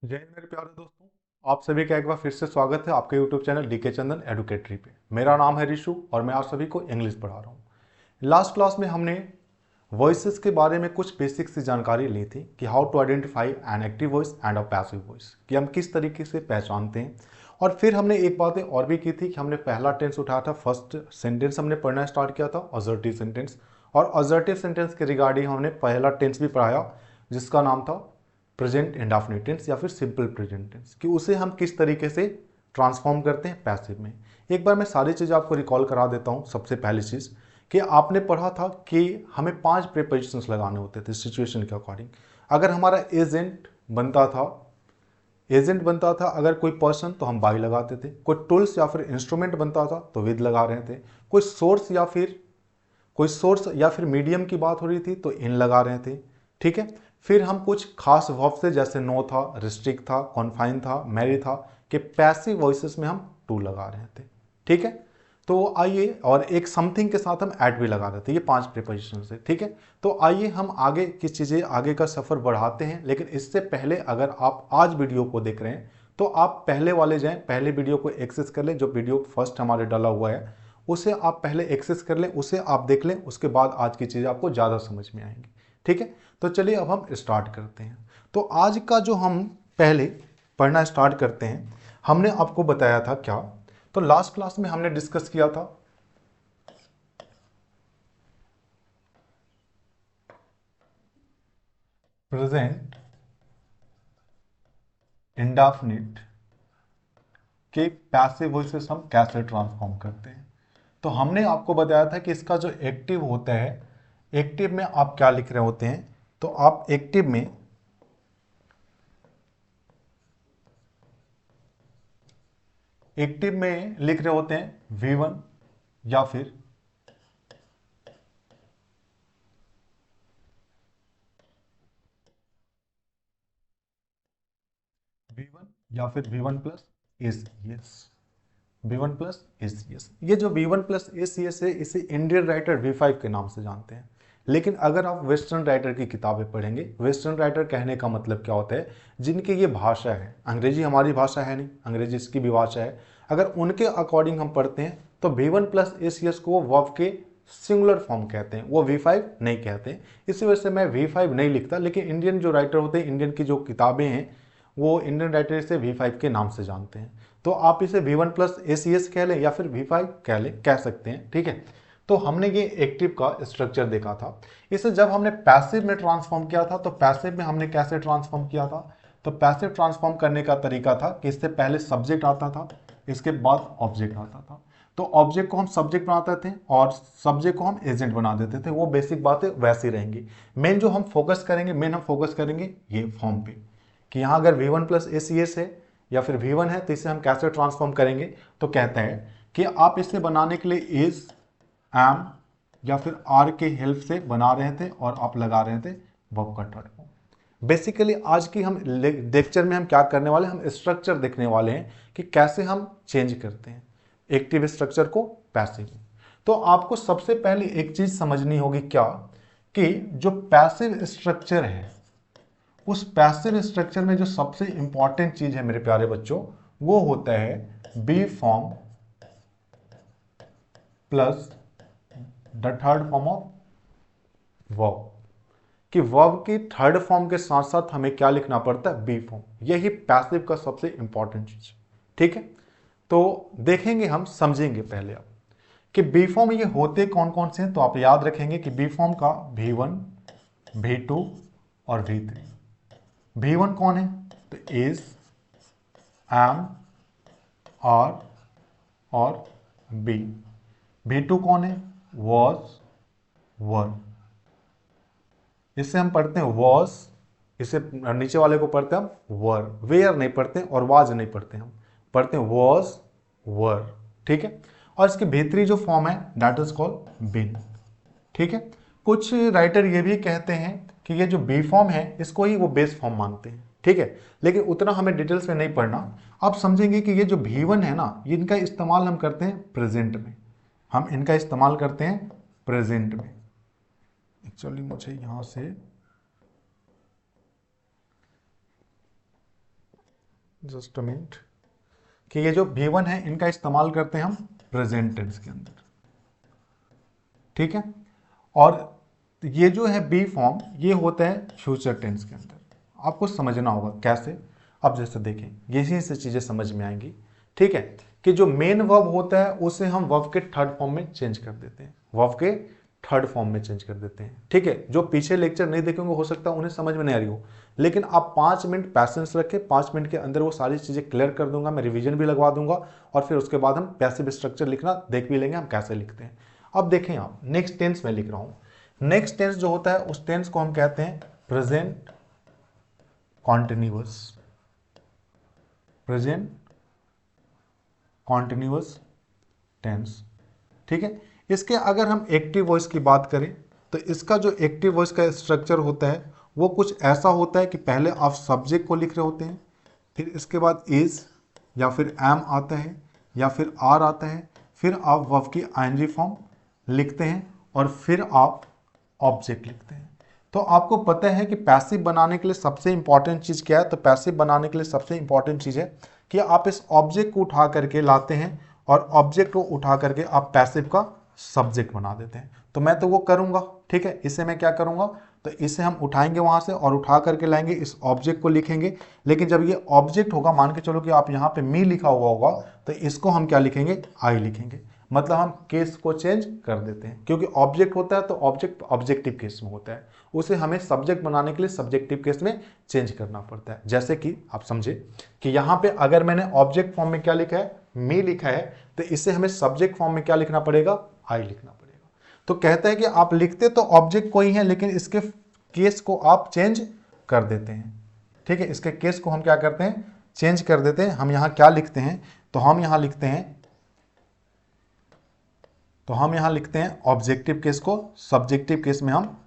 जय हिंद मेरे प्यारे दोस्तों। आप सभी का एक बार फिर से स्वागत है आपके यूट्यूब चैनल डीके चंदन एडुकेटरी पे। मेरा नाम है रिशु और मैं आप सभी को इंग्लिश पढ़ा रहा हूँ। लास्ट क्लास में हमने वॉइसेस के बारे में कुछ बेसिक सी जानकारी ली थी कि how to identify an active voice and a passive voice, कि हम किस तरीके से पहचानते हैं। और फिर हमने एक बात और भी की थी कि हमने पहला टेंस उठाया था, फर्स्ट सेंटेंस हमने पढ़ना स्टार्ट किया था असर्टिव सेंटेंस, और असर्टिव सेंटेंस के रिगार्डिंग हमने पहला टेंस भी पढ़ाया जिसका नाम था प्रेजेंट इंडेफिनिट टेंस या फिर सिंपल प्रेजेंट टेंस, कि उसे हम किस तरीके से ट्रांसफॉर्म करते हैं पैसिव में। एक बार मैं सारी चीज़ आपको रिकॉल करा देता हूँ। सबसे पहली चीज़ कि आपने पढ़ा था कि हमें 5 प्रीपोजिशंस लगाने होते थे सिचुएशन के अकॉर्डिंग। अगर हमारा एजेंट बनता था अगर कोई पर्सन, तो हम बाई लगाते थे। कोई टूल्स या फिर इंस्ट्रूमेंट बनता था तो विद लगा रहे थे। कोई सोर्स या फिर मीडियम की बात हो रही थी तो इन लगा रहे थे। ठीक है। फिर हम कुछ खास वर्ब से, जैसे नो था, रिस्ट्रिक्ट था, कॉन्फाइन था, मैरी था, कि पैसिव वॉइसेस में हम टू लगा रहे थे। ठीक है। तो आइए, और एक समथिंग के साथ हम एट भी लगा रहे थे। ये 5 प्रीपोजिशन से। ठीक है। तो आइए हम आगे की चीज़ें, आगे का सफ़र बढ़ाते हैं। लेकिन इससे पहले अगर आप आज वीडियो को देख रहे हैं तो आप पहले वाले जाएं, पहले वीडियो को एक्सेस कर लें। जो वीडियो फर्स्ट हमारे डाला हुआ है उसे आप पहले एक्सेस कर लें, उसे आप देख लें। उसके बाद आज की चीज़ आपको ज़्यादा समझ में आएंगी। ठीक है। तो चलिए अब हम स्टार्ट करते हैं। तो आज का जो हम पहले पढ़ना स्टार्ट करते हैं, हमने आपको बताया था क्या, तो लास्ट क्लास में हमने डिस्कस किया था प्रेजेंट इंडेफिनिट के पैसिव वॉइसेस हम कैसे ट्रांसफॉर्म करते हैं। तो हमने आपको बताया था कि इसका जो एक्टिव होता है, एक्टिव में आप क्या लिख रहे होते हैं। तो आप एक्टिव में लिख रहे होते हैं V1 या फिर V1 या फिर V1 plus S yes, V1 plus S yes. ये जो V1 प्लस एस यस है, इसे इंडियन राइटर V5 के नाम से जानते हैं। लेकिन अगर आप वेस्टर्न राइटर की किताबें पढ़ेंगे, वेस्टर्न राइटर कहने का मतलब क्या होता है, जिनकी ये भाषा है, अंग्रेजी हमारी भाषा है नहीं, अंग्रेजी इसकी भी भाषा है, अगर उनके अकॉर्डिंग हम पढ़ते हैं तो V1 प्लस एस यस को वर्ब के सिंगुलर फॉर्म कहते हैं, वो V5 नहीं कहते। इसी वजह से मैं V5 नहीं लिखता। लेकिन इंडियन जो राइटर होते हैं, इंडियन की जो किताबें हैं, वो इंडियन राइटर से V5 के नाम से जानते हैं। तो आप इसे V1 प्लस ACS कह लें या फिर V5 कह सकते हैं। ठीक है। तो हमने ये एक्टिव का स्ट्रक्चर देखा था। इसे जब हमने पैसिव में ट्रांसफॉर्म किया था, तो पैसिव में हमने कैसे ट्रांसफॉर्म किया था, तो पैसिव ट्रांसफॉर्म करने का तरीका था कि इससे पहले सब्जेक्ट आता था, इसके बाद ऑब्जेक्ट आता था। तो ऑब्जेक्ट को हम सब्जेक्ट बनाते थे और सब्जेक्ट को हम एजेंट बना देते थे। वो बेसिक बातें वैसी रहेंगी। मेन हम फोकस करेंगे ये फॉर्म पे, कि यहाँ अगर V1 प्लस ACS है या फिर V1 है, तो इसे हम कैसे ट्रांसफॉर्म करेंगे। तो कहते हैं कि आप इसे बनाने के लिए इज, एम या फिर आर के हेल्प से बना रहे थे और आप लगा रहे थे वर्ब का थर्ड फॉर्म। बेसिकली आज की हम लेक्चर में हम क्या करने वाले हैं, हम स्ट्रक्चर देखने वाले हैं कि कैसे हम चेंज करते हैं एक्टिव स्ट्रक्चर को पैसिव में। तो आपको सबसे पहले एक चीज समझनी होगी क्या, कि जो पैसिव स्ट्रक्चर है, उस पैसिव स्ट्रक्चर में जो सबसे इंपॉर्टेंट चीज है मेरे प्यारे बच्चों, वो होता है be form plus the third form of verb. कि वर्ब की थर्ड फॉर्म के साथ साथ हमें क्या लिखना पड़ता है, बी फॉर्म। यही पैसिव का सबसे इंपॉर्टेंट चीज। ठीक है। तो देखेंगे, हम समझेंगे पहले आप कि बी फॉर्म ये होते कौन कौन से हैं। तो आप याद रखेंगे कि बी फॉर्म का V1, V2 और V3। V1 कौन है, तो इज, एम, आर और बी। V2 कौन है, वॉज, वर। इससे हम पढ़ते हैं वॉज, इससे नीचे वाले को पढ़ते हैं हम वर। वेयर नहीं पढ़ते और वाज नहीं पढ़ते, हम पढ़ते हैं वॉज, वर। ठीक है। और इसकी भीतरी जो फॉर्म है, दैट इज कॉल्ड बिन। ठीक है। कुछ राइटर ये भी कहते हैं कि ये जो बी फॉर्म है, इसको ही वो बेस फॉर्म मानते हैं। ठीक है। लेकिन उतना हमें डिटेल्स में नहीं पढ़ना। आप समझेंगे कि ये जो V1 है ना, इनका इस्तेमाल हम करते हैं प्रेजेंट में। हम इनका इस्तेमाल करते हैं प्रेजेंट में। एक्चुअली मुझे यहां से जस्ट अ मिनट, कि ये जो V1 है इनका इस्तेमाल करते हैं हम प्रेजेंट टेंस के अंदर, ठीक है। और ये जो है बी फॉर्म ये होता है फ्यूचर टेंस के अंदर। आपको समझना होगा कैसे। अब जैसे देखें यही से चीजें समझ में आएंगी, ठीक है, कि जो मेन वर्ब होता है उसे हम वर्ब के थर्ड फॉर्म में चेंज कर देते हैं, वर्ब के थर्ड फॉर्म में चेंज कर देते हैं, ठीक है। जो पीछे लेक्चर नहीं देखेंगे हो सकता है उन्हें समझ में नहीं आ रही हो, लेकिन आप 5 मिनट पैसेंस रखें, 5 मिनट के अंदर वो सारी चीजें क्लियर कर दूंगा, मैं रिवीजन भी लगवा दूंगा और फिर उसके बाद हम पैसिव स्ट्रक्चर लिखना देख भी लेंगे हम कैसे लिखते हैं। अब देखें आप नेक्स्ट टेंस में लिख रहा हूं। नेक्स्ट टेंस जो होता है उस टेंस को हम कहते हैं present continuous, present continuous tense, ठीक है। इसके अगर हम एक्टिव वॉइस की बात करें तो इसका जो एक्टिव वॉइस का स्ट्रक्चर होता है वो कुछ ऐसा होता है कि पहले आप सब्जेक्ट को लिख रहे होते हैं, फिर इसके बाद इज या फिर एम आता है या फिर आर आता है, फिर आप वर्ब की आईएनजी फॉर्म लिखते हैं और फिर आप ऑब्जेक्ट लिखते हैं। तो आपको पता है कि पैसिव बनाने के लिए सबसे इंपॉर्टेंट चीज़ क्या है, तो पैसिव बनाने के लिए सबसे इंपॉर्टेंट चीज़ है कि आप इस ऑब्जेक्ट को उठा करके लाते हैं और ऑब्जेक्ट को उठा करके आप पैसिव का सब्जेक्ट बना देते हैं। तो मैं तो वो करूंगा, ठीक है। इसे मैं क्या करूंगा, तो इसे हम उठाएंगे वहां से और उठा करके लाएंगे, इस ऑब्जेक्ट को लिखेंगे। लेकिन जब ये ऑब्जेक्ट होगा, मान के चलो कि आप यहाँ पे मी लिखा हुआ होगा, तो इसको हम क्या लिखेंगे, आई लिखेंगे। मतलब हम केस को चेंज कर देते हैं, क्योंकि ऑब्जेक्ट होता है तो ऑब्जेक्ट ऑब्जेक्टिव केस में होता है, उसे हमें सब्जेक्ट बनाने के लिए सब्जेक्टिव केस में चेंज करना पड़ता है। जैसे कि आप समझे कि यहाँ पे अगर मैंने ऑब्जेक्ट फॉर्म में क्या लिखा है, मी लिखा है, तो इसे हमें सब्जेक्ट फॉर्म में क्या लिखना पड़ेगा, आई लिखना पड़ेगा। तो कहता है कि आप लिखते तो ऑब्जेक्ट को ही है, लेकिन इसके केस को आप चेंज कर देते हैं, ठीक है। इसके केस को हम क्या करते हैं, चेंज कर देते हैं। हम यहाँ क्या लिखते हैं, तो हम यहाँ लिखते हैं ऑब्जेक्टिव केस को सब्जेक्टिव केस में हम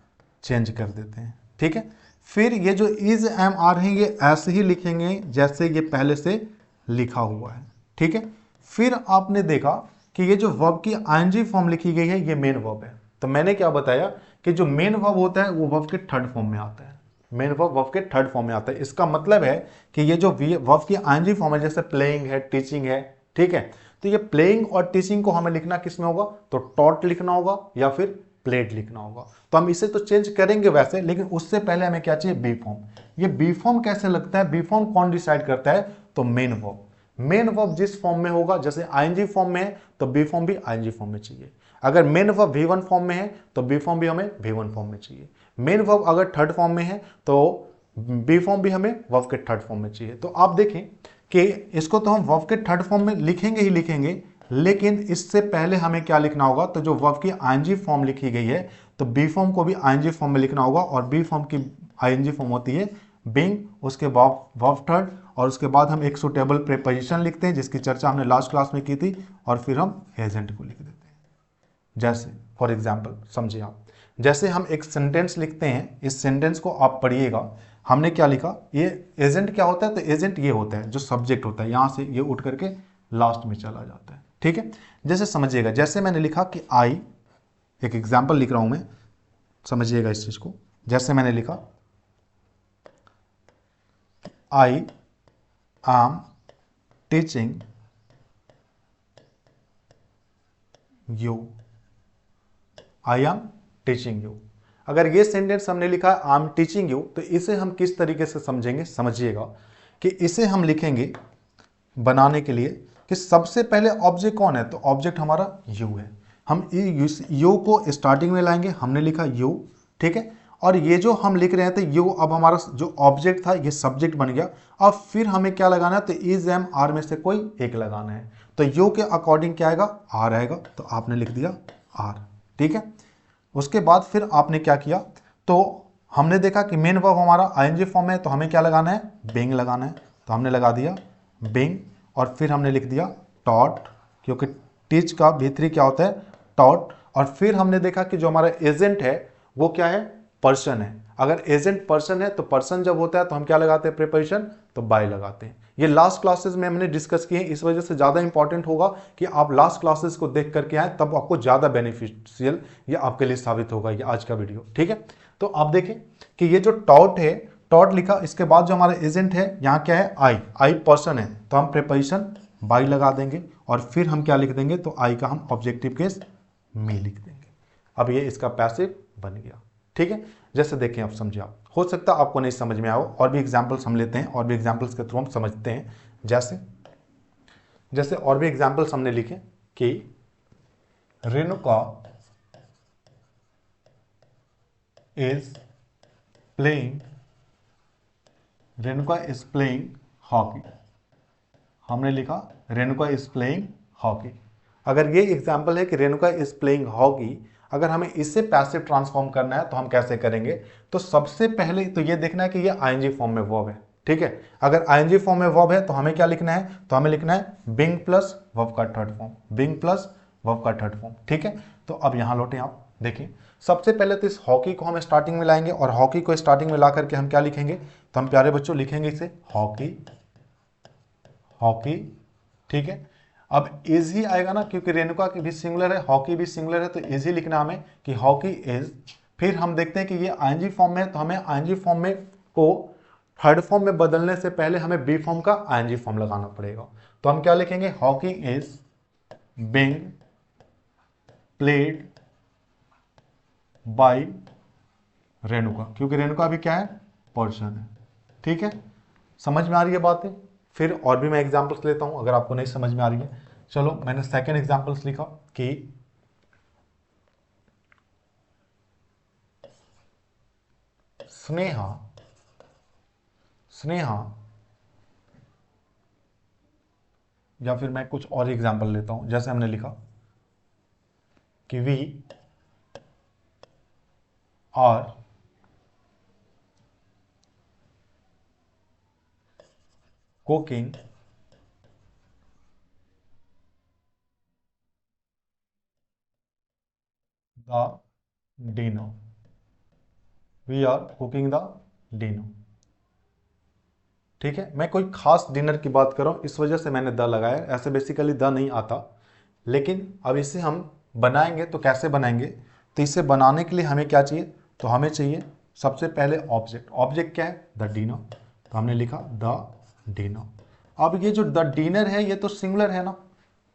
चेंज कर देते हैं, ठीक है। फिर ये जो इज एम आर है ये ऐसे ही लिखेंगे जैसे ये पहले से लिखा हुआ है, ठीक है। फिर आपने देखा कि ये जो वर्ब की आईएनजी फॉर्म लिखी गई है ये मेन वर्ब है। तो मैंने क्या बताया कि जो मेन वर्ब होता है वो वर्ब के थर्ड फॉर्म में आता है, मेन वर्ब के थर्ड फॉर्म में आता है। इसका मतलब है कि ये जो वर्ब की आईएनजी फॉर्म है, जैसे प्लेइंग है, टीचिंग है, ठीक है, तो ये प्लेइंग और टीचिंग को हमें लिखना किस में होगा, तो टॉट लिखना होगा या फिर प्लेड लिखना होगा। तो हम इसे तो चेंज करेंगे वैसे, लेकिन उससे पहले हमें क्या चाहिए, बी फॉर्म। ये बी फॉर्म कैसे लगता है, बी फॉर्म कौन डिसाइड करता है, तो मेन वर्ब। मेन वर्ब जिस फॉर्म में होगा, जैसे आईएनजी फॉर्म में है तो बी फॉर्म भी आईएनजी फॉर्म में चाहिए। अगर मेन वर्ब V1 फॉर्म में है तो बी फॉर्म भी हमें V1 फॉर्म में चाहिए। मेन वर्ब अगर थर्ड फॉर्म में है तो बी फॉर्म भी हमें वर्ब के थर्ड फॉर्म में चाहिए। तो आप देखें कि इसको तो हम वर्ब के थर्ड फॉर्म में लिखेंगे ही लिखेंगे, लेकिन इससे पहले हमें क्या लिखना होगा, तो जो वर्ब की आईएनजी फॉर्म लिखी गई है तो बी फॉर्म को भी आईएनजी फॉर्म में लिखना होगा। और बी फॉर्म की आईएनजी फॉर्म होती है बीइंग, उसके बाद वर्ब थर्ड, और उसके बाद हम एक सुटेबल प्रीपोजिशन लिखते हैं जिसकी चर्चा हमने लास्ट क्लास में की थी, और फिर हम एजेंट को लिख देते हैं। जैसे फॉर एग्जाम्पल समझिए आप, जैसे हम एक सेंटेंस लिखते हैं, इस सेंटेंस को आप पढ़िएगा, हमने क्या लिखा, ये एजेंट क्या होता है, तो एजेंट ये होता है जो सब्जेक्ट होता है, यहां से ये उठ करके लास्ट में चला जाता है, ठीक है। जैसे समझिएगा, जैसे मैंने लिखा कि आई, एक एग्जाम्पल लिख रहा हूं मैं, समझिएगा इस चीज को। जैसे मैंने लिखा I am teaching you, I am teaching you. अगर ये सेंटेंस हमने लिखा आई एम टीचिंग यू, तो इसे हम किस तरीके से समझेंगे, समझिएगा कि इसे हम लिखेंगे बनाने के लिए कि सबसे पहले ऑब्जेक्ट कौन है, तो ऑब्जेक्ट हमारा यू है। हम यू को स्टार्टिंग में लाएंगे, हमने लिखा यू, ठीक है। और ये जो हम लिख रहे हैं तो यू, अब हमारा जो ऑब्जेक्ट था ये सब्जेक्ट बन गया। अब फिर हमें क्या लगाना है, तो इज एम आर में से कोई एक लगाना है। तो यू के अकॉर्डिंग क्या आएगा, आर आएगा, तो आपने लिख दिया आर, ठीक है। उसके बाद फिर आपने क्या किया, तो हमने देखा कि मेन वर्ब हमारा आईएनजी फॉर्म है, तो हमें क्या लगाना है, बीइंग लगाना है, तो हमने लगा दिया बीइंग। और फिर हमने लिख दिया टॉट, क्योंकि टीच का भीतरी क्या होता है, टॉट। और फिर हमने देखा कि जो हमारा एजेंट है वो क्या है, पर्सन है। अगर एजेंट पर्सन है तो पर्सन जब होता है तो हम क्या लगाते हैं, प्रीपोजिशन, तो बाय लगाते हैं। ये लास्ट क्लासेस में हमने डिस्कस किए, इस वजह से ज्यादा इंपॉर्टेंट होगा कि आप लास्ट क्लासेस को देख करके आए, तब आपको ज्यादा बेनिफिशियल ये आपके लिए साबित होगा ये आज का वीडियो, ठीक है। तो आप देखें कि ये जो टॉट है, टॉट लिखा, इसके बाद जो हमारा एजेंट है यहाँ क्या है, आई पर्सन है, तो हम प्रीपोजिशन बाई लगा देंगे और फिर हम क्या लिख देंगे, तो आई का हम ऑब्जेक्टिव केस में लिख देंगे। अब ये इसका पैसिव बन गया। ठीक है, जैसे देखें आप समझे, आप हो सकता है आपको नहीं समझ में आओ, और भी एग्जाम्पल्स हम लेते हैं, और भी एग्जाम्पल्स के थ्रू हम समझते हैं। जैसे और भी एग्जाम्पल्स हमने लिखे कि रेणुका इज प्लेइंग हॉकी। हमने लिखा रेणुका इज प्लेइंग हॉकी। अगर ये एग्जाम्पल है कि रेणुका इज प्लेइंग हॉकी, अगर हमें इससे पैसिव ट्रांसफॉर्म करना है तो हम कैसे करेंगे, तो सबसे पहले तो ये देखना है कि ये आईएनजी फॉर्म में वर्ब है। ठीक है, अगर आईएनजी फॉर्म में वर्ब है तो हमें क्या लिखना है, तो हमें लिखना है बीइंग प्लस वर्ब का third form, being plus verb का थर्ड फॉर्म। ठीक है, तो अब यहां लौटे, आप देखिए सबसे पहले तो इस हॉकी को हम स्टार्टिंग में लाएंगे, और हॉकी को स्टार्टिंग में ला करके हम क्या लिखेंगे, तो हम प्यारे बच्चों लिखेंगे इसे हॉकी, हॉकी। ठीक है, अब इज ही आएगा ना, क्योंकि रेणुका की भी सिंगुलर है, हॉकी भी सिंगुलर है, तो इज ही लिखना हमें कि हॉकी इज। फिर हम देखते हैं कि ये आईएनजी फॉर्म में है, तो हमें आईएनजी फॉर्म में को थर्ड फॉर्म में बदलने से पहले हमें बी फॉर्म का आईएनजी फॉर्म लगाना पड़ेगा। तो हम क्या लिखेंगे, hockey is being played by Renuka, क्योंकि रेणुका भी क्या है, पर्सन है। ठीक है, समझ में आ रही है बातें। फिर और भी मैं एग्जांपल्स लेता हूं अगर आपको नहीं समझ में आ रही है। चलो मैंने सेकंड एग्जांपल्स लिखा कि स्नेहा या फिर मैं कुछ और एग्जांपल लेता हूं, जैसे हमने लिखा कि we are cooking the dinner, we are cooking the dinner. ठीक है, मैं कोई खास डिनर की बात कर रहा हूं, इस वजह से मैंने द लगाया, ऐसे बेसिकली द नहीं आता, लेकिन अब इसे हम बनाएंगे तो कैसे बनाएंगे, तो इसे बनाने के लिए हमें क्या चाहिए, तो हमें चाहिए सबसे पहले ऑब्जेक्ट। ऑब्जेक्ट क्या है, द डिनर, तो हमने लिखा द डिनर। अब ये जो द डिनर है ये तो सिंगुलर है ना,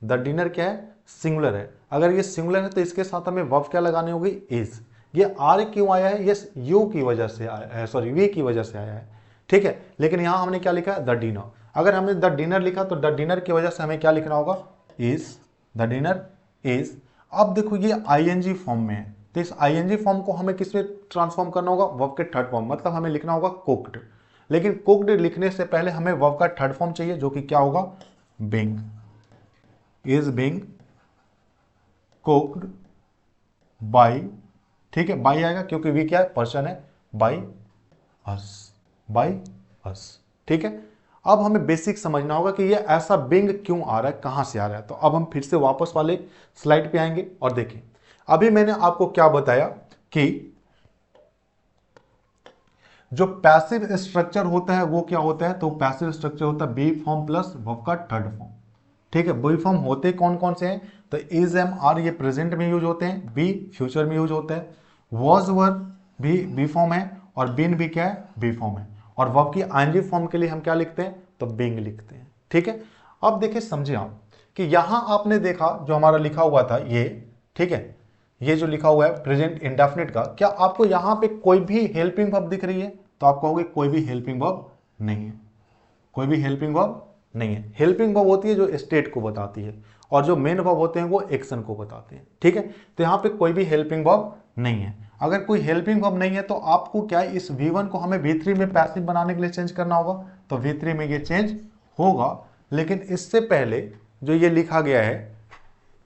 द डिनर क्या है, सिंगुलर है। अगर ये सिंगुलर है तो इसके साथ हमें वर्ब क्या लगानी होगी, इज। ये आर क्यों आया है, ये यू की वजह से आया है, सॉरी वी की वजह से आया है। ठीक है, लेकिन यहां हमने क्या लिखा है, द डिनर। अगर हमने द डिनर लिखा तो द डिनर की वजह से हमें क्या लिखना होगा, इज, द डिनर इज। अब देखो ये आईएनजी फॉर्म में है, तो इस आईएनजी फॉर्म को हमें किस में ट्रांसफॉर्म करना होगा, वर्ब के थर्ड फॉर्म, मतलब हमें लिखना होगा कुक्ड। लेकिन कुक्ड लिखने से पहले हमें वर्ब का थर्ड फॉर्म चाहिए, जो कि क्या होगा, being, is being cooked bye. ठीक है, बाय आएगा क्योंकि वी क्या है, पर्सन है, बाय अस, बाय अस। ठीक है, अब हमें बेसिक समझना होगा कि ये ऐसा बिंग क्यों आ रहा है, कहां से आ रहा है। तो अब हम फिर से वापस वाले स्लाइड पे आएंगे और देखें, अभी मैंने आपको क्या बताया कि जो पैसिव स्ट्रक्चर होता है वो क्या होता है, तो पैसिव स्ट्रक्चर होता है बी फॉर्म प्लस वर्ब का थर्ड फॉर्म। ठीक है, बी फॉर्म होते कौन कौन से हैं, तो इज एम आर ये प्रेजेंट में यूज होते हैं, बी फ्यूचर में यूज होता है, वॉज वर भी बी फॉर्म है, और बीन भी क्या है, बी फॉर्म है। और वर्ब की आईएनजी फॉर्म के लिए हम क्या लिखते हैं, तो बीइंग लिखते हैं। ठीक है, अब देखिए समझे आप कि यहां आपने देखा जो हमारा लिखा हुआ था ये, ठीक है, ये जो लिखा हुआ है प्रेजेंट इंडेफिनिट का, क्या आपको यहां पे कोई भी हेल्पिंग वर्ब दिख रही है, तो आप कहोगे कोई भी हेल्पिंग वर्ब नहीं है, कोई भी हेल्पिंग वर्ब नहीं है। हेल्पिंग वर्ब होती है जो स्टेट को बताती है, और जो मेन वर्ब होते हैं वो एक्शन को बताते हैं। ठीक है, तो यहाँ पे कोई भी हेल्पिंग वर्ब नहीं है। अगर कोई हेल्पिंग वर्ब नहीं है तो आपको क्या है, इस V1 को हमें V3 में पैसिव बनाने के लिए चेंज करना होगा, तो V3 में ये चेंज होगा। लेकिन इससे पहले जो ये लिखा गया है,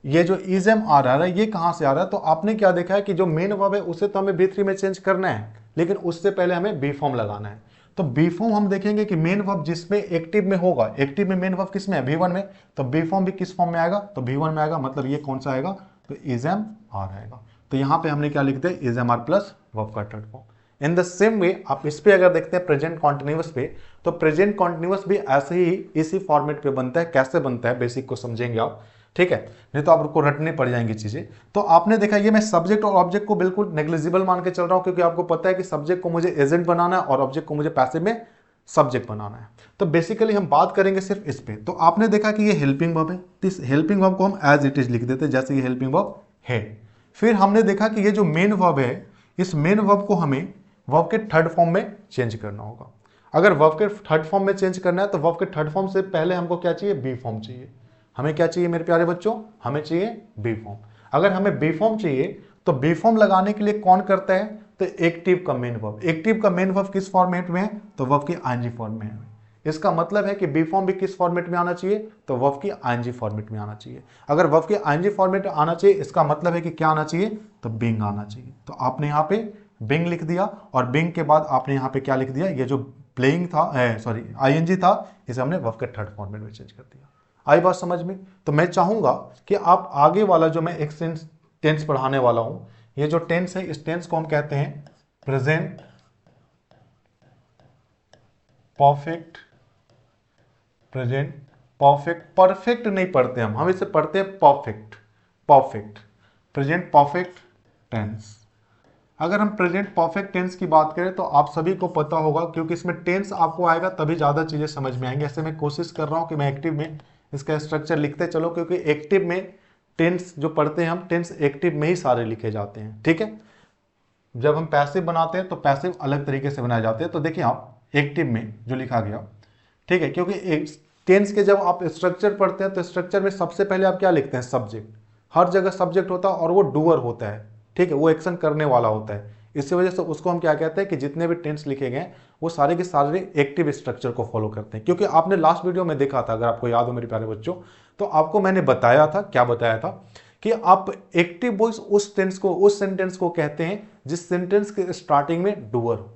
ये जो इज एम आ रहा है, ये कहां से आ रहा है, तो आपने क्या देखा है कि जो मेन वर्ब है उसे तो हमें V3 में चेंज करना है, लेकिन उससे पहले हमें बी फॉर्म लगाना है। तो बी फॉर्म हम देखेंगे कि मेन वर्ब जिसमें एक्टिव में होगा, एक्टिव में मेन वर्ब किस में है, V1 में, तो बी फॉर्म भी किस फॉर्म में आएगा, तो V1 में आएगा। मतलब ये कौन सा आएगा, तो इज एम आर आएगा। तो यहां पे हमने क्या लिख दिया, is am are plus verb का third form. In the same way आप इस पे अगर देखते हैं प्रेजेंट कॉन्टिन्यूअस पे, तो प्रेजेंट कॉन्टिन्यूअस भी ऐसे ही इसी फॉर्मेट पे बनता है। कैसे बनता है बेसिक को समझेंगे आप। ठीक है, नहीं तो आपको रटने पड़ जाएंगी चीजें। तो आपने देखा ये मैं सब्जेक्ट और ऑब्जेक्ट को बिल्कुल नेग्लिजिबल मान के चल रहा हूं, क्योंकि आपको पता है कि सब्जेक्ट को मुझे एजेंट बनाना है और ऑब्जेक्ट को मुझे पैसिव में सब्जेक्ट बनाना है। तो बेसिकली हम बात करेंगे सिर्फ इस पे। तो आपने देखा कि ये हेल्पिंग वर्ब है, तो इस हेल्पिंग वर्ब को हम एज इट इज लिख देते हैं, जैसे ये हेल्पिंग वर्ब है। फिर हमने देखा कि ये जो मेन वर्ब है, इस मेन वर्ब को हमें वर्ब के थर्ड फॉर्म में चेंज करना होगा। अगर वर्ब के थर्ड फॉर्म में चेंज करना है तो वर्ब के थर्ड फॉर्म से पहले हमको क्या चाहिए, बी फॉर्म चाहिए। हमें क्या चाहिए मेरे प्यारे बच्चों, हमें चाहिए बी फॉर्म। अगर हमें बी फॉर्म चाहिए तो बी फॉर्म लगाने के लिए कौन करता है, तो एक्टिव का मेन वर्ब। एक्टिव का मेन वर्ब किस फॉर्मेट में है, तो वर्ब की आईएनजी फॉर्म में है। इसका मतलब है कि बी फॉर्म भी किस फॉर्मेट में आना चाहिए, तो वर्ब की आईएनजी फॉर्मेट में आना चाहिए। अगर वर्ब की आईएनजी फॉर्मेट में आना चाहिए, इसका मतलब है कि क्या आना चाहिए, तो बिंग आना चाहिए। तो आपने यहाँ पे बिंग लिख दिया, और बिंग के बाद आपने यहाँ पे क्या लिख दिया, ये जो प्लेइंग था, सॉरी आईएनजी था, इसे हमने वर्ब के थर्ड फॉर्मेट में चेंज कर दिया। आई बात समझ में। तो मैं चाहूंगा कि आप आगे वाला जो मैं एक टेंस पढ़ाने वाला हूं, ये जो टेंस है, इस टेंस को हम कहते हैं present perfect. Present perfect, perfect नहीं पढ़ते हम इसे पढ़ते हैं perfect. Perfect, present perfect tense. अगर हम प्रेजेंट परफेक्ट टेंस की बात करें तो आप सभी को पता होगा, क्योंकि इसमें टेंस आपको आएगा तभी ज्यादा चीजें समझ में आएंगी। ऐसे मैं कोशिश कर रहा हूं कि मैं एक्टिव में इसका स्ट्रक्चर लिखते चलो, क्योंकि एक्टिव में टेंस जो पढ़ते हैं हम, टेंस एक्टिव में ही सारे लिखे जाते हैं। ठीक है, जब हम पैसिव बनाते हैं तो पैसिव अलग तरीके से बनाए जाते हैं। तो देखिए आप एक्टिव में जो लिखा गया, ठीक है, क्योंकि टेंस के जब आप स्ट्रक्चर पढ़ते हैं तो स्ट्रक्चर में सबसे पहले आप क्या लिखते हैं, सब्जेक्ट। हर जगह सब्जेक्ट होता है और वो डूअर होता है, ठीक है, वो एक्शन करने वाला होता है। इसी वजह से उसको हम क्या कहते हैं कि जितने भी टेंस लिखे गए वो सारे के सारे एक्टिव स्ट्रक्चर को फॉलो करते हैं। क्योंकि आपने लास्ट वीडियो में देखा था, अगर आपको याद हो मेरे प्यारे बच्चों, तो आपको मैंने बताया था, क्या बताया था, कि आप एक्टिव वॉइस उस टेंस को, उस सेंटेंस को कहते हैं जिस सेंटेंस के स्टार्टिंग में डूअर हो।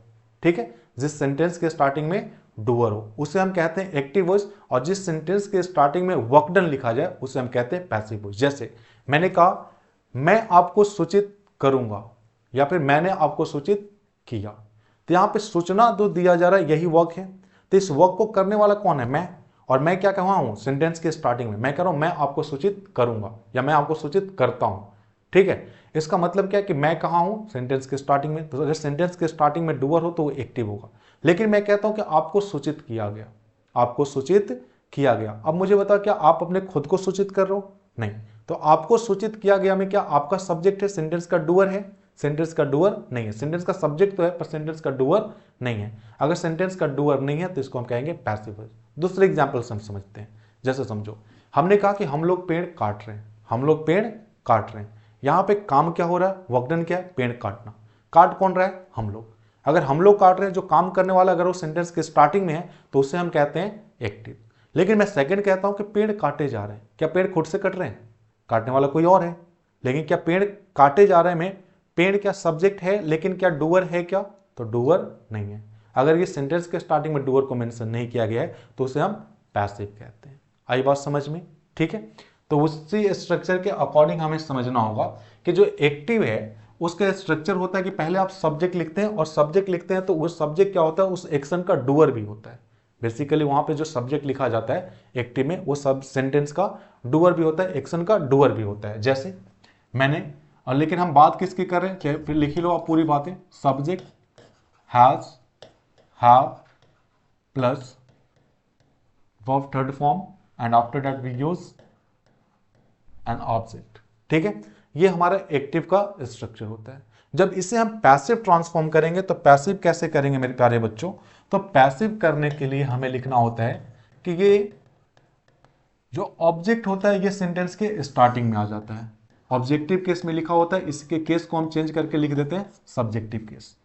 ठीक है, जिस सेंटेंस के स्टार्टिंग में डूअर हो उसे हम कहते हैं एक्टिव वॉइस, और जिस सेंटेंस के स्टार्टिंग में वर्क डन लिखा जाए उसे हम कहते हैं पैसिव वॉइस। जैसे मैंने कहा मैं आपको सूचित करूंगा, या फिर मैंने आपको सूचित किया, तो यहां पे सूचना जो दिया जा रहा है यही वर्क है। तो इस वर्क को करने वाला कौन है, मैं। और मैं क्या कह रहा हूं, सेंटेंस के स्टार्टिंग में मैं कह रहा हूं मैं आपको सूचित करूंगा या मैं आपको सूचित करता हूं। ठीक है, इसका मतलब क्या है कि मैं कहा हूं सेंटेंस के स्टार्टिंग में, तो अगर सेंटेंस के स्टार्टिंग में डूअर हो तो वो एक्टिव होगा। लेकिन मैं कहता हूं कि आपको सूचित किया गया, आपको सूचित किया गया। अब मुझे बताओ, क्या आप अपने खुद को सूचित कर रहे हो, नहीं। तो आपको सूचित किया गया में क्या आपका सब्जेक्ट है, सेंटेंस का डूअर है, सेंटेंस का डूअर नहीं है। सेंटेंस का सब्जेक्ट तो है पर सेंटेंस का डूअर नहीं है। अगर सेंटेंस का डूअर नहीं है तो इसको हम कहेंगे पैसिव वॉइस। दूसरे एग्जांपल से हम समझते हैं, जैसे समझो हमने कहा कि हम लोग पेड़ काट रहे हैं, हम लोग पेड़ काट रहे हैं। यहां पे काम क्या हो रहा है, वर्क डन क्या है, पेड़ काटना। काट कौन रहा है, हम लोग। अगर हम लोग काट रहे हैं, जो काम करने वाला अगर वो सेंटेंस के स्टार्टिंग में है तो उसे हम कहते हैं एक्टिव। लेकिन मैं सेकंड कहता हूं कि पेड़ काटे जा रहे हैं, क्या पेड़ खुद से कट रहे हैं, काटने वाला कोई और है। लेकिन क्या पेड़ काटे जा रहे हैं में पेड़ क्या सब्जेक्ट है, लेकिन क्या डूअर है क्या, तो डूअर नहीं है। अगर ये सेंटेंस के स्टार्टिंग में डूअर को मेंशन नहीं किया गया है तो उसे हम पैसिव कहते हैं। आई बात समझ में, ठीक है। तो उसी स्ट्रक्चर के अकॉर्डिंग हमें समझना होगा कि जो एक्टिव है उसका स्ट्रक्चर होता है कि पहले आप सब्जेक्ट लिखते हैं, और सब्जेक्ट लिखते हैं तो वो सब्जेक्ट क्या होता है, उस एक्शन का डूअर भी होता है। बेसिकली वहां पे जो सब्जेक्ट लिखा जाता है एक्टिव में, वो सब सेंटेंस का डूअर भी होता है, एक्शन का डूअर भी होता है। जैसे मैंने, और लेकिन हम बात किसकी कर रहे हैं, फिर लिख ही लो आप पूरी बातें। Subject has, have plus verb third form, and after that we use an object. ठीक है, ये हमारा एक्टिव का स्ट्रक्चर होता है। जब इसे हम पैसिव ट्रांसफॉर्म करेंगे तो पैसिव कैसे करेंगे मेरे प्यारे बच्चों, तो पैसिव करने के लिए हमें लिखना होता है कि ये जो ऑब्जेक्ट होता है ये सेंटेंस के स्टार्टिंग में आ जाता है। ऑब्जेक्टिव केस में लिखा होता है, इसके केस को हम चेंज करके लिख देते हैं सब्जेक्टिव केस।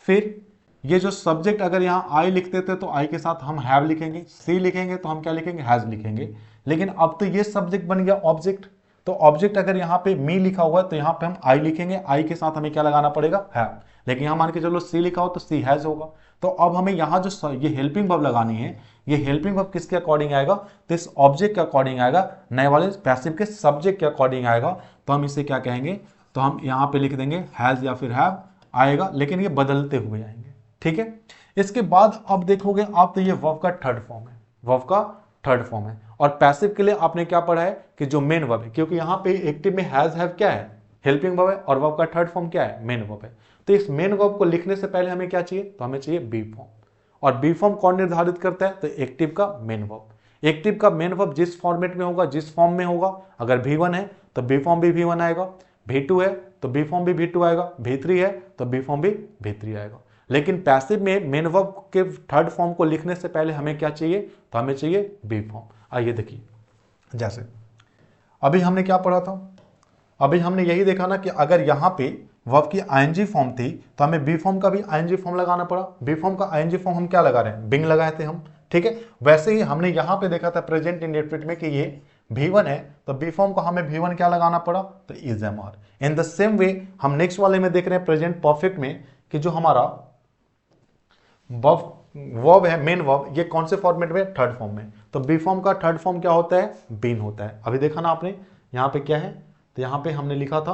फिर ये जो सब्जेक्ट अगर यहाँ आई लिख देते तो आई के साथ हम हैव लिखेंगे, सी लिखेंगे तो हम क्या लिखेंगे, हैज लिखेंगे। लेकिन अब तो ये सब्जेक्ट बन गया ऑब्जेक्ट, तो ऑब्जेक्ट अगर यहाँ पे मी लिखा हुआ है तो यहाँ पे हम आई लिखेंगे, आई के साथ हमें क्या लगाना पड़ेगा, हैव। लेकिन यहाँ मान के चलो सी लिखा हो तो सी हैज होगा। तो अब हमें यहाँ जो ये हेल्पिंग वर्ब लगानी है, ये हेल्पिंग वर्ब किसके अकॉर्डिंग आएगा, तो इस ऑब्जेक्ट के अकॉर्डिंग आएगा, नए वाले पैसिव के सब्जेक्ट के अकॉर्डिंग आएगा। तो हम इसे क्या कहेंगे, तो हम यहाँ पे लिख देंगे हैज या फिर हैव आएगा, लेकिन ये बदलते हुए आएंगे। ठीक है, इसके बाद अब देखोगे आप तो ये वर्ब का थर्ड फॉर्म है, वर्ब का थर्ड फॉर्म है। और पैसिव के लिए आपने क्या पढ़ा है कि जो मेन वर्ब है, क्योंकि यहाँ पे एक्टिव में हैज हैव क्या है, हेल्पिंग वर्ब है, और वर्ब का थर्ड फॉर्म क्या है, मेन वर्ब है। तो इस मेन वर्ब को लिखने से पहले हमें क्या चाहिए, तो हमें चाहिए बी फॉर्म। और बी फॉर्म कौन निर्धारित करता है, तो एक्टिव का मेन वर्ब। एक्टिव का मेन वर्ब जिस फॉर्मेट में होगा, जिस फॉर्म में होगा, अगर V1 है तो बी फॉर्म भी V1 आएगा, V2 है तो बी फॉर्म भी V2 आएगा, V3 है तो बी फॉर्म भी V3 आएगा। लेकिन पैसिव में मेन वर्ब के थर्ड फॉर्म को लिखने से पहले हमें क्या चाहिए, तो हमें चाहिए बी फॉर्म। आइए देखिए, जैसे अभी हमने क्या पढ़ा था, अभी हमने यही देखा ना कि अगर यहाँ पे वर्ब की आईएनजी फॉर्म थी तो हमें बी फॉर्म का भी आईएनजी फॉर्म लगाना पड़ा। बी फॉर्म का आईएनजी फॉर्म हम क्या लगा रहे हैं, बिंग लगाए थे हम, ठीक है। वैसे ही हमने यहाँ पे देखा था प्रेजेंट इंडेफिनिट में कि ये V1 है, तो बी फॉर्म को हमें V1 क्या लगाना पड़ा, तो is am are. In the same way हम नेक्स्ट वाले में देख रहे हैं प्रेजेंट परफेक्ट में कि जो हमारा वर्ब है, मेन वर्ब, ये कौन से फॉर्मेट में, थर्ड फॉर्म में। तो बी फॉर्म का थर्ड फॉर्म क्या होता है, बीन होता है। अभी देखा ना आपने, यहाँ पे क्या है, तो यहाँ पे हमने लिखा था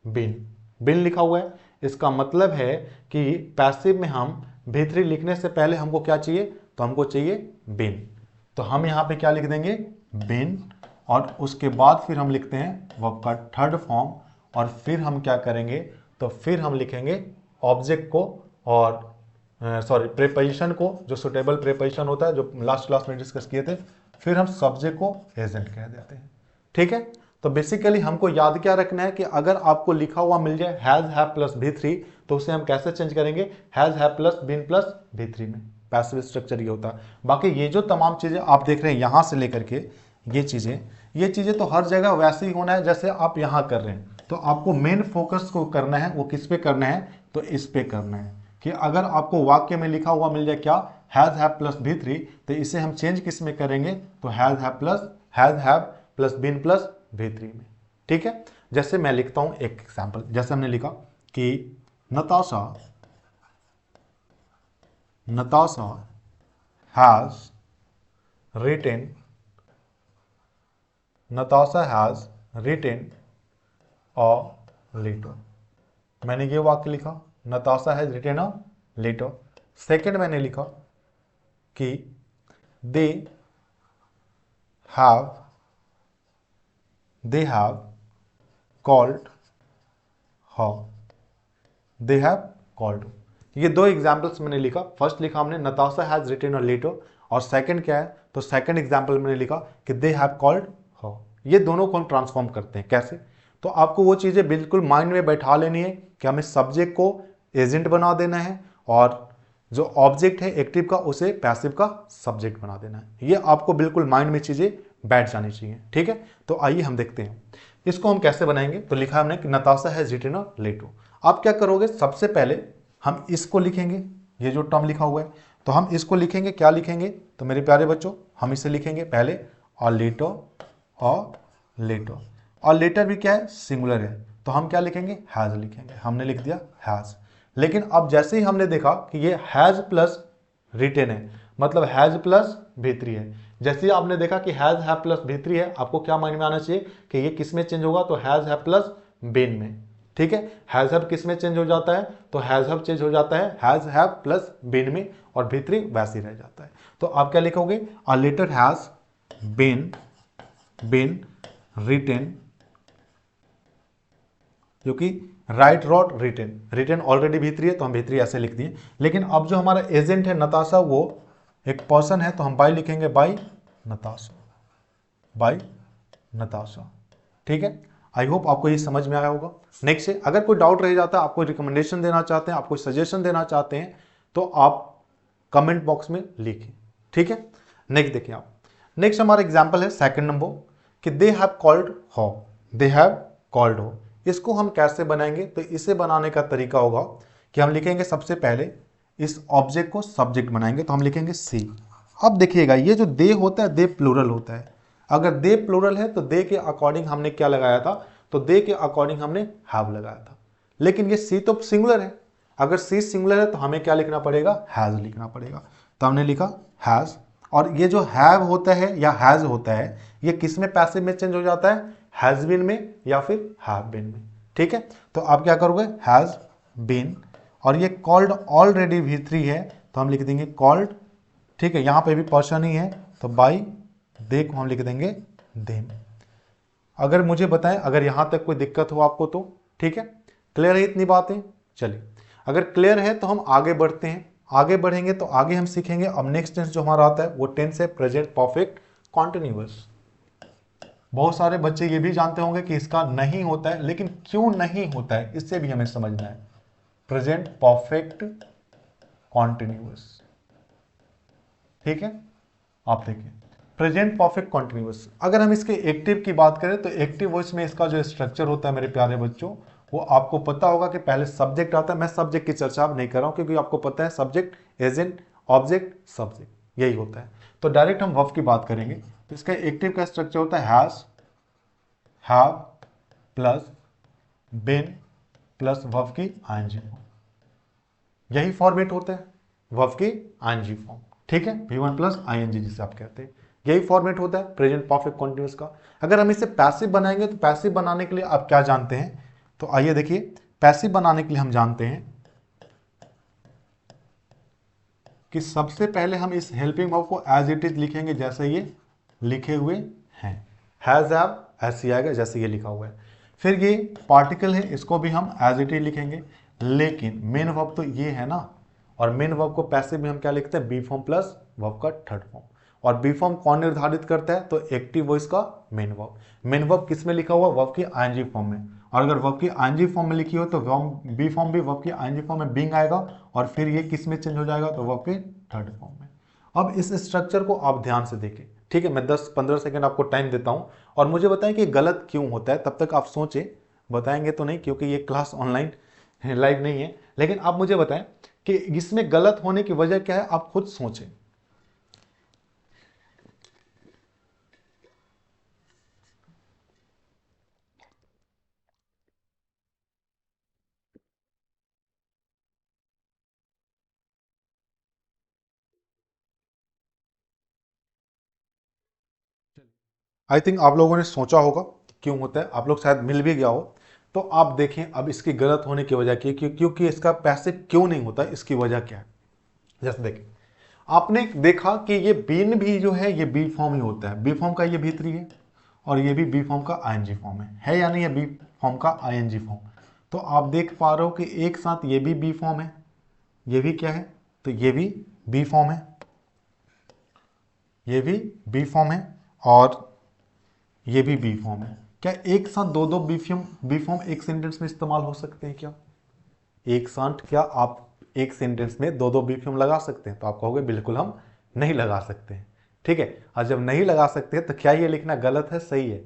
बिन, बिन लिखा हुआ है। इसका मतलब है कि पैसिव में हम V3 लिखने से पहले हमको क्या चाहिए, तो हमको चाहिए बिन। तो हम यहाँ पे क्या लिख देंगे, बिन, और उसके बाद फिर हम लिखते हैं वर्ब का थर्ड फॉर्म, और फिर हम क्या करेंगे, तो फिर हम लिखेंगे ऑब्जेक्ट को, और सॉरी प्रेपोजिशन को, जो सुटेबल प्रेपोजिशन होता है जो लास्ट क्लास में डिस्कस किए थे, फिर हम सब्जेक्ट को एजेंट कह देते हैं, ठीक है। तो बेसिकली हमको याद क्या रखना है कि अगर आपको लिखा हुआ मिल जाए हैज हैव प्लस V3, तो उसे हम कैसे चेंज करेंगे, has have plus been plus V3 में। पैसिव स्ट्रक्चर ये होता है। बाकी ये जो तमाम चीजें आप देख रहे हैं यहां से लेकर के ये चीजें तो हर जगह वैसे ही होना है जैसे आप यहां कर रहे हैं। तो आपको मेन फोकस को करना है, वो किस पे करना है, तो इस पे करना है कि अगर आपको वाक्य में लिखा हुआ मिल जाए क्या, हैज हैव प्लस V3, तो इसे हम चेंज किस में करेंगे, तो has have plus been plus V3 में, ठीक है। जैसे मैं लिखता हूं एक एग्जांपल, जैसे हमने लिखा कि Natasha has written a letter. मैंने ये वाक्य लिखा, Natasha has written a letter. Second मैंने लिखा कि दे हैव कॉल्ड हर। ये दो एग्जाम्पल्स मैंने लिखा। फर्स्ट लिखा हमने Natasha has written a letter, और सेकंड क्या है, तो सेकंड एग्जाम्पल मैंने लिखा कि दे हैव कॉल्ड हर। ये दोनों को हम ट्रांसफॉर्म करते हैं कैसे, तो आपको वो चीजें बिल्कुल माइंड में बैठा लेनी है कि हमें सब्जेक्ट को एजेंट बना देना है, और जो ऑब्जेक्ट है एक्टिव का उसे पैसिव का सब्जेक्ट बना देना है। ये आपको बिल्कुल माइंड में चीजें बैठ जानी चाहिए, ठीक है। तो आइए हम देखते हैं इसको हम कैसे बनाएंगे। तो लिखा हमने कि Natasha has written a letter. आप क्या करोगे, सबसे पहले हम इसको लिखेंगे, ये जो टर्म लिखा हुआ है, तो हम इसको लिखेंगे, क्या लिखेंगे, तो मेरे प्यारे बच्चों हम इसे लिखेंगे पहले अ लेटर। और लेटर भी क्या है, सिंगुलर है, तो हम क्या लिखेंगे, हैज लिखेंगे। हमने लिख दिया हैज। लेकिन अब जैसे ही हमने देखा कि ये हैज प्लस रिटेन है, मतलब हैज प्लस V3 है, जैसे ही आपने देखा कि हैज हैव प्लस V3 है, आपको क्या माइंड में आना चाहिए कि ये किस में चेंज होगा, तो हैज हैव प्लस बीन में, ठीक है। हैज हैव किस में चेंज हो जाता है, तो हैज हैव चेंज हो जाता है हैज हैव प्लस बीन में, और V3 वैसे ही रह जाता है। तो आप क्या लिखोगे, a letter has been written, क्योंकि write wrote written already V3 है, तो हम V3 ऐसे लिख दिए। लेकिन अब जो हमारा एजेंट है नताशा, वो एक पर्सन है, तो हम बाय लिखेंगे, बाय नताशा, ठीक है। आई होप आपको ये समझ में आया होगा। नेक्स्ट है, अगर कोई डाउट रह जाता है, आप कोई रिकमेंडेशन देना चाहते हैं, आप कोई सजेशन देना चाहते हैं, तो आप कमेंट बॉक्स में लिखें, ठीक है। नेक्स्ट देखिए आप, नेक्स्ट हमारा एग्जाम्पल है सेकंड नंबर कि दे हैव कॉल्ड हो। इसको हम कैसे बनाएंगे, तो इसे बनाने का तरीका होगा कि हम लिखेंगे सबसे पहले इस ऑब्जेक्ट को सब्जेक्ट बनाएंगे, तो हम लिखेंगे सी। अब देखिएगा ये जो दे होता है, दे प्लूरल होता है। अगर दे प्लूरल है तो दे के अकॉर्डिंग हमने क्या लगाया था, तो दे के अकॉर्डिंग हमने हैव लगाया था। लेकिन ये सी तो सिंगुलर है, अगर सी सिंगुलर है तो हमें क्या लिखना पड़ेगा, हैज लिखना पड़ेगा। तो हमने लिखा हैज, और ये जो हैव होता है या हैज होता है, ये किस में पैसिव में चेंज हो जाता है, हैज बीन में या फिर हैव बीन में, ठीक है। तो आप क्या करोगे, हैज बीन, और ये कॉल्ड ऑलरेडी V3 है, तो हम लिख देंगे कॉल्ड, ठीक है। यहां पे भी पर्सन ही है, तो बाई दे को हम लिख देंगे देम। अगर मुझे बताएं, अगर यहां तक कोई दिक्कत हो आपको तो ठीक है, क्लियर है इतनी बातें। चलिए, अगर क्लियर है तो हम आगे बढ़ते हैं। आगे बढ़ेंगे तो आगे हम सीखेंगे। अब नेक्स्ट टेंस जो हमारा आता है वो टेंस है प्रेजेंट परफेक्ट कॉन्टिन्यूअस। बहुत सारे बच्चे ये भी जानते होंगे कि इसका नहीं होता है, लेकिन क्यों नहीं होता है इससे भी हमें समझना है। प्रेजेंट परफेक्ट कॉन्टिन्यूअस, ठीक है। आप देखिए प्रेजेंट परफेक्ट कॉन्टिन्यूअस, अगर हम इसके एक्टिव की बात करें तो एक्टिव वॉइस में इसका जो स्ट्रक्चर होता है मेरे प्यारे बच्चों, वो आपको पता होगा कि पहले सब्जेक्ट आता है। मैं सब्जेक्ट की चर्चा अब नहीं कर रहा हूं क्योंकि आपको पता है सब्जेक्ट एजेंट ऑब्जेक्ट सब्जेक्ट यही होता है। तो डायरेक्ट हम वर्ब की बात करेंगे तो इसका एक्टिव का स्ट्रक्चर होता है has, have plus been plus verb की आईएनजी फॉर्म। यही फॉर्मेट होता है वर्ब की आईएनजी फॉर्म, ठीक है। V1 प्लस आईएनजी जिसे आप कहते हैं, यही फॉर्मेट होता है प्रेजेंट परफेक्ट कॉन्टिन्यूअस का। अगर हम इसे पैसिव बनाएंगे तो पैसिव बनाने के लिए आप क्या जानते हैं, तो आइए देखिए, पैसिव बनाने के लिए हम जानते हैं कि सबसे पहले हम इस हेल्पिंग वर्ब को एज इट इज लिखेंगे जैसे ये लिखे हुए हैं। हैज हैव ऐसे आएगा जैसे ये लिखा हुआ है। फिर ये पार्टिकल है, इसको भी हम एज इट इज लिखेंगे। लेकिन मेन वर्ब तो ये है ना, और मेन वर्ब को पैसिव में हम क्या लिखते हैं, बी फॉर्म प्लस वर्ब का थर्ड फॉर्म। और बी फॉर्म कौन निर्धारित करता है, तो एक्टिव वॉइस का मेन वर्ब। मेन वर्ब किस में लिखा हुआ, वर्ब की आईएनजी फॉर्म में। और अगर वर्ब की आईएनजी फॉर्म में लिखी हो तो बी फॉर्म भी वर्ब की आईएनजी फॉर्म में बीइंग आएगा, और फिर ये किस में चेंज हो जाएगा, तो वर्ब के थर्ड फॉर्म में। अब इस स्ट्रक्चर को आप ध्यान से देखें, ठीक है। मैं 10-15 सेकंड आपको टाइम देता हूं और मुझे बताएं कि गलत क्यों होता है। तब तक आप सोचें, बताएंगे तो नहीं क्योंकि ये क्लास ऑनलाइन लाइव नहीं है, लेकिन आप मुझे बताएं कि इसमें गलत होने की वजह क्या है, आप खुद सोचें। आई थिंक आप लोगों ने सोचा होगा क्यों होता है, आप लोग शायद मिल भी गया हो। तो आप देखें अब इसकी गलत होने की वजह क्या है, क्योंकि इसका पैसिव क्यों नहीं होता, इसकी वजह क्या है। जैसे देखें, आपने देखा कि ये बीन भी जो है ये बी फॉर्म ही होता है। बी फॉर्म का ये भीतरी है और ये भी बी फॉर्म का आईएनजी फॉर्म है या नहीं, ये बी फॉर्म का आईएनजी फॉर्म। तो आप देख पा रहे हो कि एक साथ ये भी बी फॉर्म है, ये भी क्या है, तो ये भी बी फॉर्म है, ये भी बी फॉर्म है, और ये भी बी फॉर्म है। क्या एक साथ दो दो बी फॉर्म एक सेंटेंस में इस्तेमाल हो सकते हैं क्या? एक साथ क्या आप एक सेंटेंस में दो दो बी फॉर्म लगा सकते हैं? तो आप कहोगे बिल्कुल हम नहीं लगा सकते हैं, ठीक है। और जब नहीं लगा सकते हैं तो क्या ये लिखना गलत है, सही है?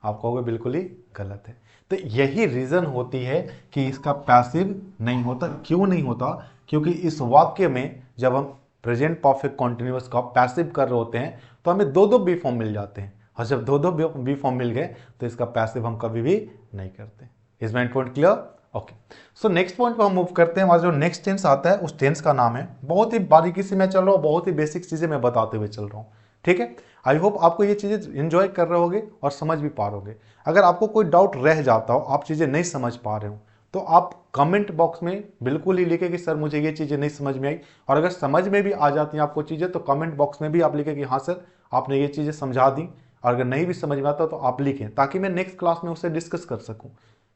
आप कहोगे बिल्कुल ही गलत है। तो यही रीजन होती है कि इसका पैसिव नहीं होता। क्यों नहीं होता? क्योंकि इस वाक्य में जब हम प्रेजेंट परफेक्ट कॉन्टिन्यूअस का पैसिव कर रहे होते हैं तो हमें दो दो बी फॉर्म मिल जाते हैं, और जब दो दो बी फॉर्म मिल गए तो इसका पैसिव हम कभी भी नहीं करते। Is my point clear? Okay, so next point पर हम मूव करते हैं। हमारा जो नेक्स्ट टेंस आता है उस टेंस का नाम है, बहुत ही बारीकी से मैं चल रहा हूँ, बहुत ही बेसिक चीजें मैं बताते हुए चल रहा हूँ, ठीक है। आई होप आपको ये चीजें एंजॉय कर रहे होगे और समझ भी पा रहोगे। अगर आपको कोई डाउट रह जाता हो, आप चीजें नहीं समझ पा रहे हो, तो आप कमेंट बॉक्स में बिल्कुल ही लिखे कि सर मुझे ये चीजें नहीं समझ में आई। और अगर समझ में भी आ जाती हैं आपको चीजें तो कमेंट बॉक्स में भी आप लिखे कि हाँ सर आपने ये चीजें समझा दी। और अगर नहीं भी समझ में आता तो आप लिखें, ताकि मैं नेक्स्ट क्लास में उसे डिस्कस कर सकूं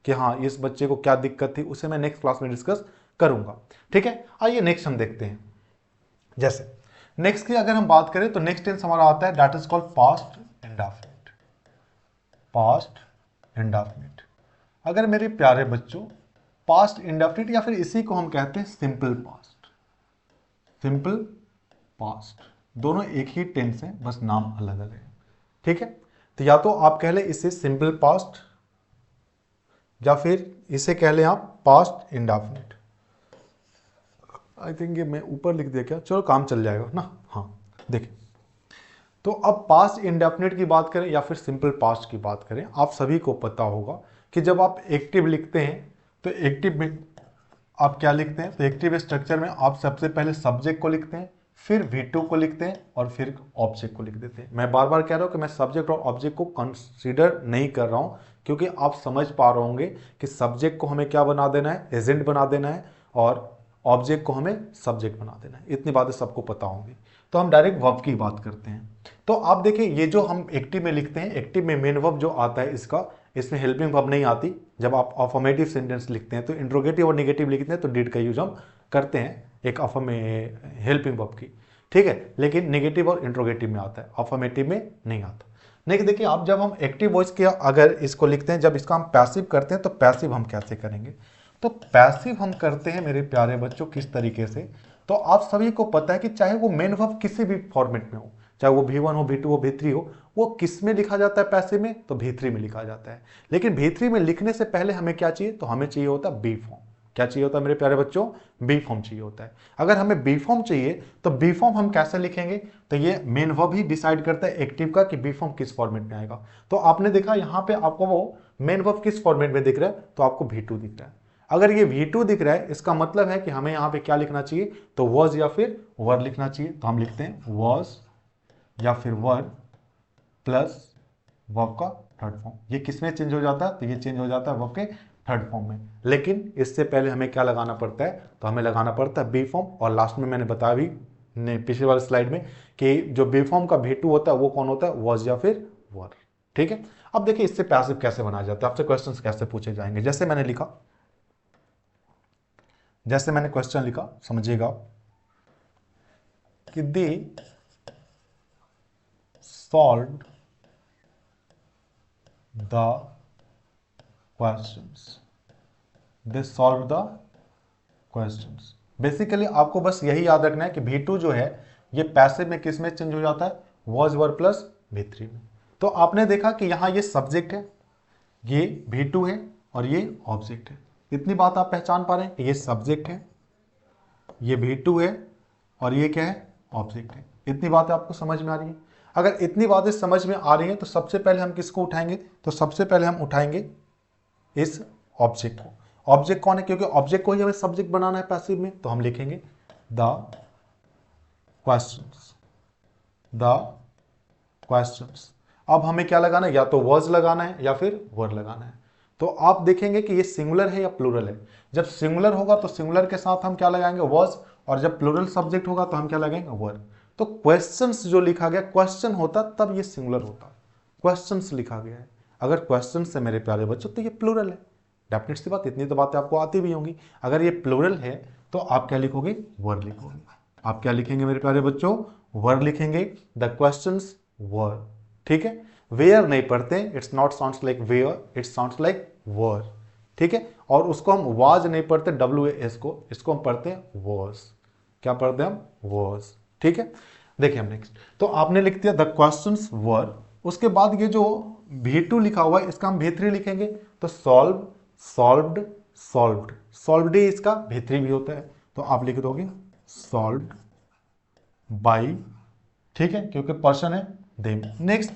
कि हाँ इस बच्चे को क्या दिक्कत थी, उसे मैं नेक्स्ट क्लास में डिस्कस करूंगा, ठीक है। आइए नेक्स्ट हम देखते हैं। जैसे नेक्स्ट की अगर हम बात करें तो नेक्स्ट टेंस हमारा आता है that is called past indefinite. Past indefinite, अगर मेरे प्यारे बच्चों पास्ट इंडेफिनिट या फिर इसी को हम कहते हैं सिंपल पास्ट। सिंपल पास्ट दोनों एक ही टेंस है, बस नाम अलग अलग है, ठीक है। तो या तो आप कह लें इसे सिंपल पास्ट या फिर इसे कह लें आप पास्ट इंडेफिनिट। आई थिंक ये मैं ऊपर लिख दिया क्या, चलो काम चल जाएगा ना। हाँ देखिए, तो अब पास्ट इंडेफिनिट की बात करें या फिर सिंपल पास्ट की बात करें, आप सभी को पता होगा कि जब आप एक्टिव लिखते हैं तो एक्टिव में आप क्या लिखते हैं, तो एक्टिव स्ट्रक्चर में आप सबसे पहले सब्जेक्ट को लिखते हैं, फिर V2 को लिखते हैं और फिर ऑब्जेक्ट को लिख देते हैं। मैं बार बार कह रहा हूं कि मैं सब्जेक्ट और ऑब्जेक्ट को कंसीडर नहीं कर रहा हूं, क्योंकि आप समझ पा रहे होंगे कि सब्जेक्ट को हमें क्या बना देना है, एजेंट बना देना है, और ऑब्जेक्ट को हमें सब्जेक्ट बना देना है। इतनी बातें सबको पता होंगी। तो हम डायरेक्ट वर्ब की बात करते हैं। तो आप देखिए ये जो हम एक्टिव में लिखते हैं, एक्टिव में मेन वर्ब जो आता है इसका, इसमें हेल्पिंग वर्ब नहीं आती। जब आप अफर्मेटिव सेंटेंस लिखते हैं तो इंट्रोगेटिव और नेगेटिव लिखते हैं तो डिड का यूज हम करते हैं एक हेल्पिंग वर्ब की, ठीक है। लेकिन नेगेटिव और इंट्रोगेटिव में आता है, अफर्मेटिव में नहीं आता। नहीं देखिए आप जब हम एक्टिव वॉइस के अगर इसको लिखते हैं, जब इसका हम पैसिव करते हैं तो पैसिव हम कैसे करेंगे, तो पैसिव हम करते हैं मेरे प्यारे बच्चों किस तरीके से। तो आप सभी को पता है कि चाहे वो मेन वर्ब किसी भी फॉर्मेट में हो, चाहे वो V1 हो, V2 हो, V3 हो, वो किस में लिखा जाता है पैसिव में, तो V3 में लिखा जाता है। लेकिन V3 में लिखने से पहले हमें क्या चाहिए, तो हमें चाहिए होता है बी फॉर्म। क्या चाहिए होता है मेरे प्यारे बच्चों, बी फॉर्म चाहिए होता है। अगर हमें बी फॉर्म चाहिए तो बी फॉर्म हम कैसे लिखेंगे, तो ये मेन वर्ब ही डिसाइड करता है एक्टिव का कि बी फॉर्म किस फॉर्मेट में आएगा। तो आपने देखा यहां पे आपको वो मेन वर्ब किस फॉर्मेट में दिख रहा है, तो आपको V2 दिख रहा है। अगर ये V2 दिख रहा है इसका मतलब है कि हमें यहां पे क्या लिखना चाहिए, तो वॉज या फिर वर लिखना चाहिए। तो हम लिखते हैं वॉज या फिर वर प्लस वर्ब का थर्ड फॉर्म। ये किस में चेंज हो जाता है, तो ये चेंज हो जाता है वर्ब के थर्ड फॉर्म में। लेकिन इससे पहले हमें क्या लगाना पड़ता है, तो हमें लगाना पड़ता है बी फॉर्म। और लास्ट में मैंने बताया भी पिछले वाले स्लाइड में कि जो बी फॉर्म का V2 होता है वो कौन होता है, वॉज या फिर वर, ठीक है। अब देखिए इससे पैसिव कैसे बनाया जाता है, आपसे क्वेश्चंस कैसे पूछे जाएंगे। जैसे मैंने क्वेश्चन लिखा, समझिएगा कि they solved the questions, they solve the questions. Basically आपको बस यही याद रखना है कि V2 जो है ये पैसिव में किस में चेंज हो जाता है, वॉज वर प्लस V3 में। तो आपने देखा कि यहां ये सब्जेक्ट है, ये V2 है और ये ऑब्जेक्ट है। इतनी बात आप पहचान पा रहे हैं कि ये सब्जेक्ट है, ये V2 है और ये क्या है, ऑब्जेक्ट है। इतनी बातें आपको समझ में आ रही है। अगर इतनी बातें समझ में आ रही हैं तो सबसे पहले हम किसको उठाएंगे, तो सबसे पहले हम उठाएंगे इस ऑब्जेक्ट को। ऑब्जेक्ट कौन है, क्योंकि ऑब्जेक्ट को ही हमें सब्जेक्ट बनाना है पैसिव में, तो हम लिखेंगे द क्वेश्चंस, द क्वेश्चंस। अब हमें क्या लगाना है, या तो वर्ज लगाना है या फिर वर लगाना है। तो आप देखेंगे कि ये सिंगुलर है या प्लूरल है। जब सिंगुलर होगा तो सिंगुलर के साथ हम क्या लगाएंगे, वर्ज, और जब प्लूरल सब्जेक्ट होगा तो हम क्या लगाएंगे, वर। तो क्वेश्चंस जो लिखा गया, क्वेश्चन होता तब ये सिंगुलर होता, क्वेश्चंस लिखा गया है। अगर क्वेश्चन से मेरे प्यारे बच्चों तो ये प्लूरल है। डेफिनेट सी बात, इतनी तो बातें आपको आती भी होंगी। अगर ये प्लूरल है तो आप क्या लिखोगे, वर लिखोगे। आप क्या लिखेंगे मेरे प्यारे बच्चों, वर लिखेंगे। द क्वेश्चंस वर, ठीक है। वेयर नहीं पढ़ते, it's not sounds like where, it sounds like were, ठीक है। और उसको हम वाज नहीं पढ़ते WAS को, इसको हम पढ़ते हैं वॉज। क्या पढ़ते हैं हम, वॉज, ठीक है। देखिए हम नेक्स्ट, तो आपने लिख दिया द क्वेश्चंस वर। उसके बाद ये जो V2 लिखा हुआ है इसका हम V3 लिखेंगे। तो सॉल्व, सॉल्व्ड, सॉल्व्ड, सॉल्व्ड ही इसका V3 भी होता है। तो आप लिख दोगे सॉल्व्ड बाई, ठीक है, क्योंकि पर्सन है देम। नेक्स्ट,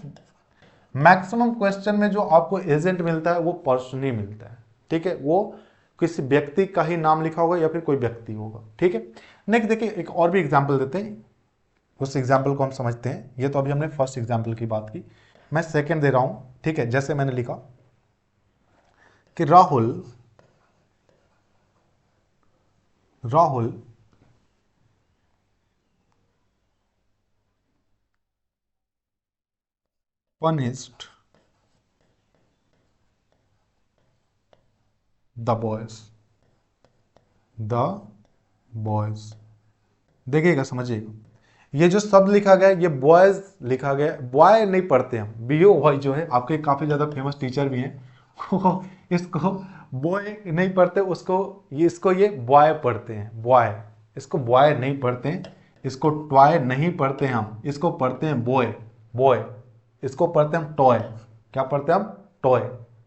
मैक्सिमम क्वेश्चन में जो आपको एजेंट मिलता है वो पर्सन ही मिलता है, ठीक है। वो किसी व्यक्ति का ही नाम लिखा होगा या फिर कोई व्यक्ति होगा, ठीक है। नेक्स्ट देखिए एक और भी एग्जांपल देते हैं, उस एग्जाम्पल को हम समझते हैं। ये तो अभी हमने फर्स्ट एग्जाम्पल की बात की, मैं सेकंड दे रहा हूं, ठीक है। जैसे मैंने लिखा कि राहुल punished the boys। देखिएगा, समझिएगा, ये जो शब्द लिखा गया ये बॉयज लिखा गया। बॉय नहीं पढ़ते हम, BOY जो है आपके काफी ज्यादा फेमस टीचर भी हैं वो इसको बॉय नहीं पढ़ते, उसको ये बॉय पढ़ते हैं, बॉय। इसको बॉय नहीं पढ़ते हैं, इसको टॉय नहीं पढ़ते हैं हम, इसको पढ़ते हैं बॉय, बॉय। इसको पढ़ते हैं हम टॉय। क्या पढ़ते हैं हम, टॉय।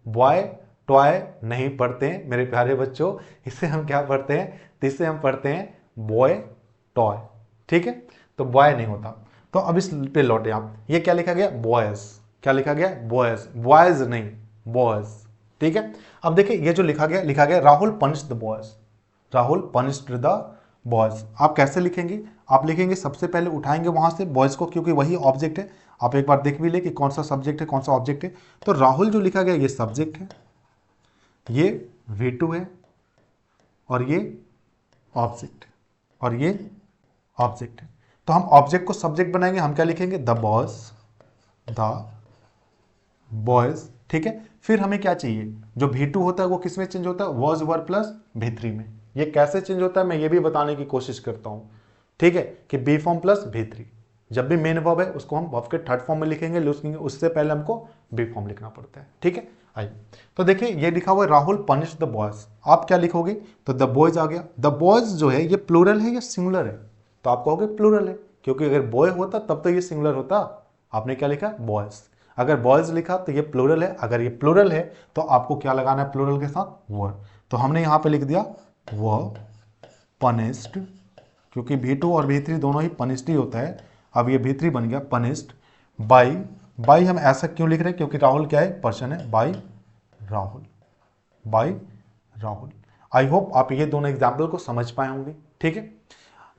बॉय टॉय नहीं पढ़ते हैं मेरे प्यारे बच्चों, इसे हम क्या पढ़ते हैं, तो इसे हम पढ़ते हैं बॉय टॉय, ठीक है। तो बॉय नहीं होता। तो अब इस पे लौटे आप, ये क्या लिखा गया, बॉयज। क्या लिखा गया, बॉयज, बॉयज नहीं, बॉयज, ठीक है। अब देखिए ये जो लिखा गया Rahul punished the boys, Rahul punished the boys. आप कैसे लिखेंगे, आप लिखेंगे सबसे पहले उठाएंगे वहां से बॉयज को, क्योंकि वही ऑब्जेक्ट है। आप एक बार देख भी ले कि कौन सा सब्जेक्ट है कौन सा ऑब्जेक्ट है। तो राहुल जो लिखा गया ये सब्जेक्ट है, ये V2 है और ये ऑब्जेक्ट है, और ये ऑब्जेक्ट है। तो हम ऑब्जेक्ट को सब्जेक्ट बनाएंगे, हम क्या लिखेंगे, द बॉयज, ठीक है। फिर हमें क्या चाहिए, जो V2 होता है वो किस में चेंज होता है, वॉज वर प्लस V3 में। ये कैसे चेंज होता है मैं ये भी बताने की कोशिश करता हूं, ठीक है, कि बी फॉर्म प्लस V3। जब भी मेन वर्ब है उसको हम वर्ब के थर्ड फॉर्म में लिखेंगे, उससे पहले हमको बी फॉर्म लिखना पड़ता है, ठीक है। आइए, तो देखिए ये लिखा हुआ है राहुल पनिश द बॉयज, आप क्या लिखोगे, तो द बॉयज आ गया। द बॉयज जो है ये प्लूरल है या सिंगुलर है, तो आप कहोगे प्लूरल है, क्योंकि अगर बॉय होता तब तो ये सिंगुलर होता। आपने क्या लिखा, बॉयज। अगर बॉयज लिखा तो ये प्लूरल है, अगर ये प्लूरल है तो आपको क्या लगाना है प्लूरल के साथ, वर। तो हमने यहां पे लिख दिया वर पनिश्ड, क्योंकि V2 और V3 दोनों ही पनिश्ड ही होता है। अब ये V3 बन गया पनिश्ड बाई, बाई हम ऐसा क्यों लिख रहे हैं, क्योंकि राहुल क्या है, पर्सन है, by Rahul, by Rahul. I hope आप ये दोनों एग्जाम्पल को समझ पाए होंगे, ठीक है।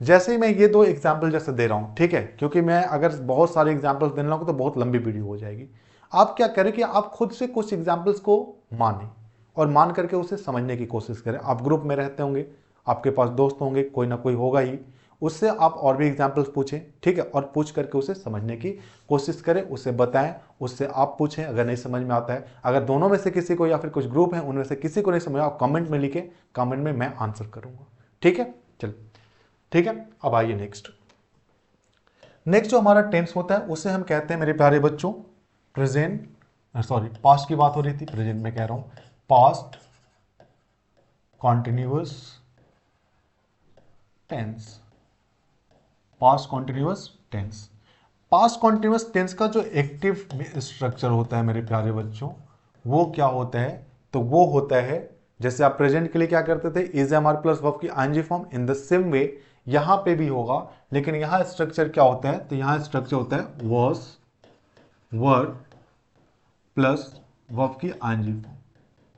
जैसे ही मैं ये दो एग्जाम्पल जैसे दे रहा हूं, ठीक है, क्योंकि मैं अगर बहुत सारे एग्जाम्पल्स देने लगूं तो बहुत लंबी वीडियो हो जाएगी। आप क्या करें कि आप खुद से कुछ एग्जाम्पल्स को माने और मान करके उसे समझने की कोशिश करें। आप ग्रुप में रहते होंगे, आपके पास दोस्त होंगे, कोई ना कोई होगा ही, उससे आप और भी एग्जाम्पल्स पूछें, ठीक है, और पूछ करके उसे समझने की कोशिश करें, उसे बताएं, उससे आप पूछें अगर नहीं समझ में आता है। अगर दोनों में से किसी को या फिर कुछ ग्रुप है उनमें से किसी को नहीं समझ आप कमेंट में लिखें, कमेंट में मैं आंसर करूंगा, ठीक है। चलिए, ठीक है, अब आइए नेक्स्ट। नेक्स्ट जो हमारा टेंस होता है उसे हम कहते हैं मेरे प्यारे बच्चों प्रेजेंट, सॉरी पास्ट की बात हो रही थी, प्रेजेंट में कह रहा हूं, past continuous tense, past continuous tense. Past continuous tense का जो एक्टिव स्ट्रक्चर होता है मेरे प्यारे बच्चों, वो क्या होता है, तो वो होता है जैसे आप प्रेजेंट के लिए क्या करते थे, is am are plus verb की ING form, in the same way यहां पे भी होगा, लेकिन यहां स्ट्रक्चर क्या होता है, तो यहां स्ट्रक्चर होता है वॉज वर प्लस वर्ब की आईएनजी फॉर्म,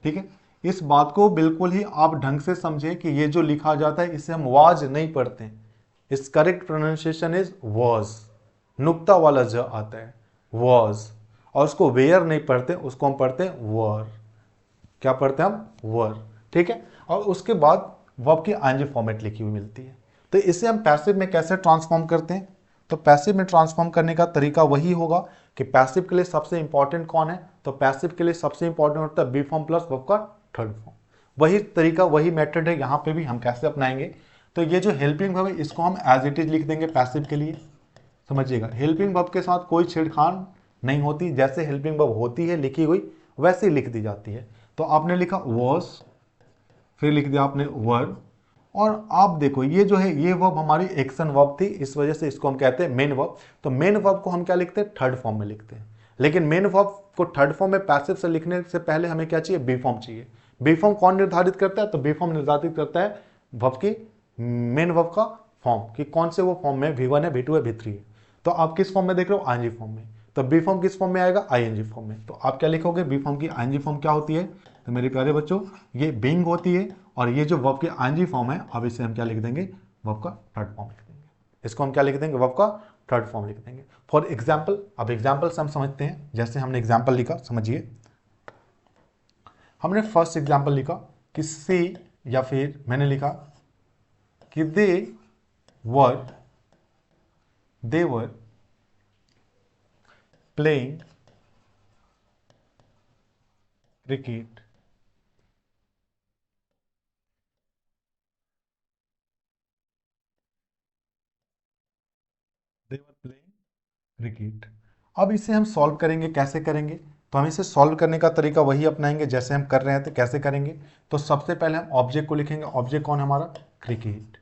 ठीक है। इस बात को बिल्कुल ही आप ढंग से समझे कि ये जो लिखा जाता है इसे हम वाज नहीं पढ़ते, इस करेक्ट प्रोनाउंसिएशन इज वॉज, नुक्ता वाला ज आता है वॉज, और उसको वेयर नहीं पढ़ते, उसको हम पढ़ते हैं वर। क्या पढ़ते हैं हम, वर, ठीक है। और उसके बाद वर्ब की आईएनजी फॉर्मेट लिखी हुई मिलती है। तो इसे हम पैसिव में कैसे ट्रांसफॉर्म करते हैं, तो पैसिव में ट्रांसफॉर्म करने का तरीका वही होगा कि पैसिव के लिए सबसे इंपॉर्टेंट कौन है, तो पैसिव के लिए सबसे इंपॉर्टेंट होता है बी फॉर्म प्लस वर्ब का थर्ड फॉर्म। वही तरीका, वही मेथड है यहां पे भी हम कैसे अपनाएंगे, तो ये जो हेल्पिंग वर्ब है इसको हम एज इट इज लिख देंगे पैसिव के लिए। समझिएगा, हेल्पिंग वर्ब के साथ कोई छेड़खान नहीं होती, जैसे हेल्पिंग वर्ब होती है लिखी हुई वैसे ही लिख दी जाती है। तो आपने लिखा वॉज, फिर लिख दिया आपने वर, और आप देखो ये जो है ये वर्ब हमारी एक्शन वर्ब थी, इस वजह से इसको हम कहते हैं मेन वर्ब। तो मेन वर्ब को हम क्या लिखते हैं, थर्ड फॉर्म में लिखते हैं। लेकिन मेन वर्ब को थर्ड फॉर्म में पैसिव से लिखने से पहले हमें क्या चाहिए, बी फॉर्म चाहिए। बी फॉर्म कौन निर्धारित करता है, तो बी फॉर्म निर्धारित करता है वर्ब की मेन वर्ब का फॉर्म, कि कौन से वो फॉर्म में V1 है, V2 है, V3 है। तो आप किस फॉर्म में देख रहे हो, आईएनजी फॉर्म में। तो बी फॉर्म किस फॉर्म में आएगा, आईएनजी फॉर्म में। तो आप क्या लिखोगे, बी फॉर्म की आईएनजी फॉर्म क्या होती है, तो मेरे प्यारे बच्चों ये बीइंग होती है, और ये जो वर्ब की आईएनजी फॉर्म है अब इसे हम क्या लिख देंगे, वर्ब का थर्ड फॉर्म लिख देंगे। इसको हम क्या लिख देंगे, वर्ब का थर्ड फॉर्म लिख देंगे। फॉर एग्जाम्पल, अब एग्जाम्पल से हम समझते हैं, जैसे हमने एग्जाम्पल लिखा, समझिए हमने फर्स्ट एग्जाम्पल लिखा कि सी, या फिर मैंने लिखा कि they were playing cricket. They were playing cricket. अब इसे हम सॉल्व करेंगे, कैसे करेंगे, तो हम इसे सॉल्व करने का तरीका वही अपनाएंगे जैसे हम कर रहे हैं। तो कैसे करेंगे, तो सबसे पहले हम ऑब्जेक्ट को लिखेंगे, ऑब्जेक्ट कौन है हमारा, क्रिकेट,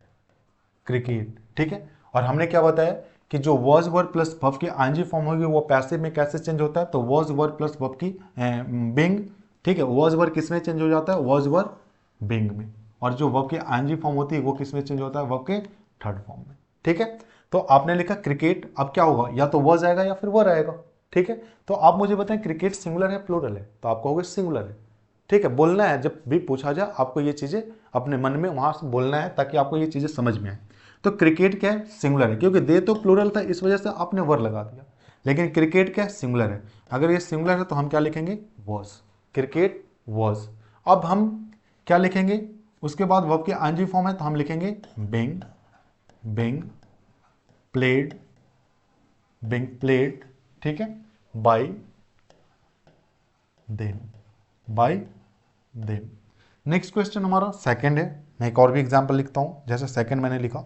क्रिकेट, ठीक है। और हमने क्या बताया कि जो वॉज वर्ड प्लस वर्ब की आईएनजी फॉर्म होगी वो पैसिव में कैसे चेंज होता है, तो वॉज वर्ड प्लस वर्ब की बिंग, ठीक है। वॉज वर्ड किस में चेंज हो जाता है, वॉज वर्ड बिंग में। और जो वर्ब की आईएनजी फॉर्म होती है वो किस में चेंज होता है, वर्ब के थर्ड फॉर्म में, ठीक है। तो आपने लिखा क्रिकेट, अब क्या होगा, या तो वॉज आएगा या फिर वर आएगा, ठीक है। तो आप मुझे बताएं क्रिकेट सिंगुलर है प्लूरल है, तो आप कहोगे सिंगुलर है, ठीक है। बोलना है, जब भी पूछा जाए आपको ये चीजें अपने मन में वहां से बोलना है ताकि आपको ये चीजें समझ में आए। तो क्रिकेट क्या है, सिंगुलर है, क्योंकि दे तो प्लूरल था इस वजह से आपने वर लगा दिया, लेकिन क्रिकेट क्या है, सिंगुलर है। अगर ये सिंगुलर है तो हम क्या लिखेंगे, वॉज, क्रिकेट वॉज। अब हम क्या लिखेंगे, उसके बाद वर्ब की आईएनजी फॉर्म है तो हम लिखेंगे being, being played, being played, ठीक है, by them, by them. Next question हमारा सेकंड है। मैं एक और भी एग्जांपल लिखता हूं। जैसे सेकंड मैंने लिखा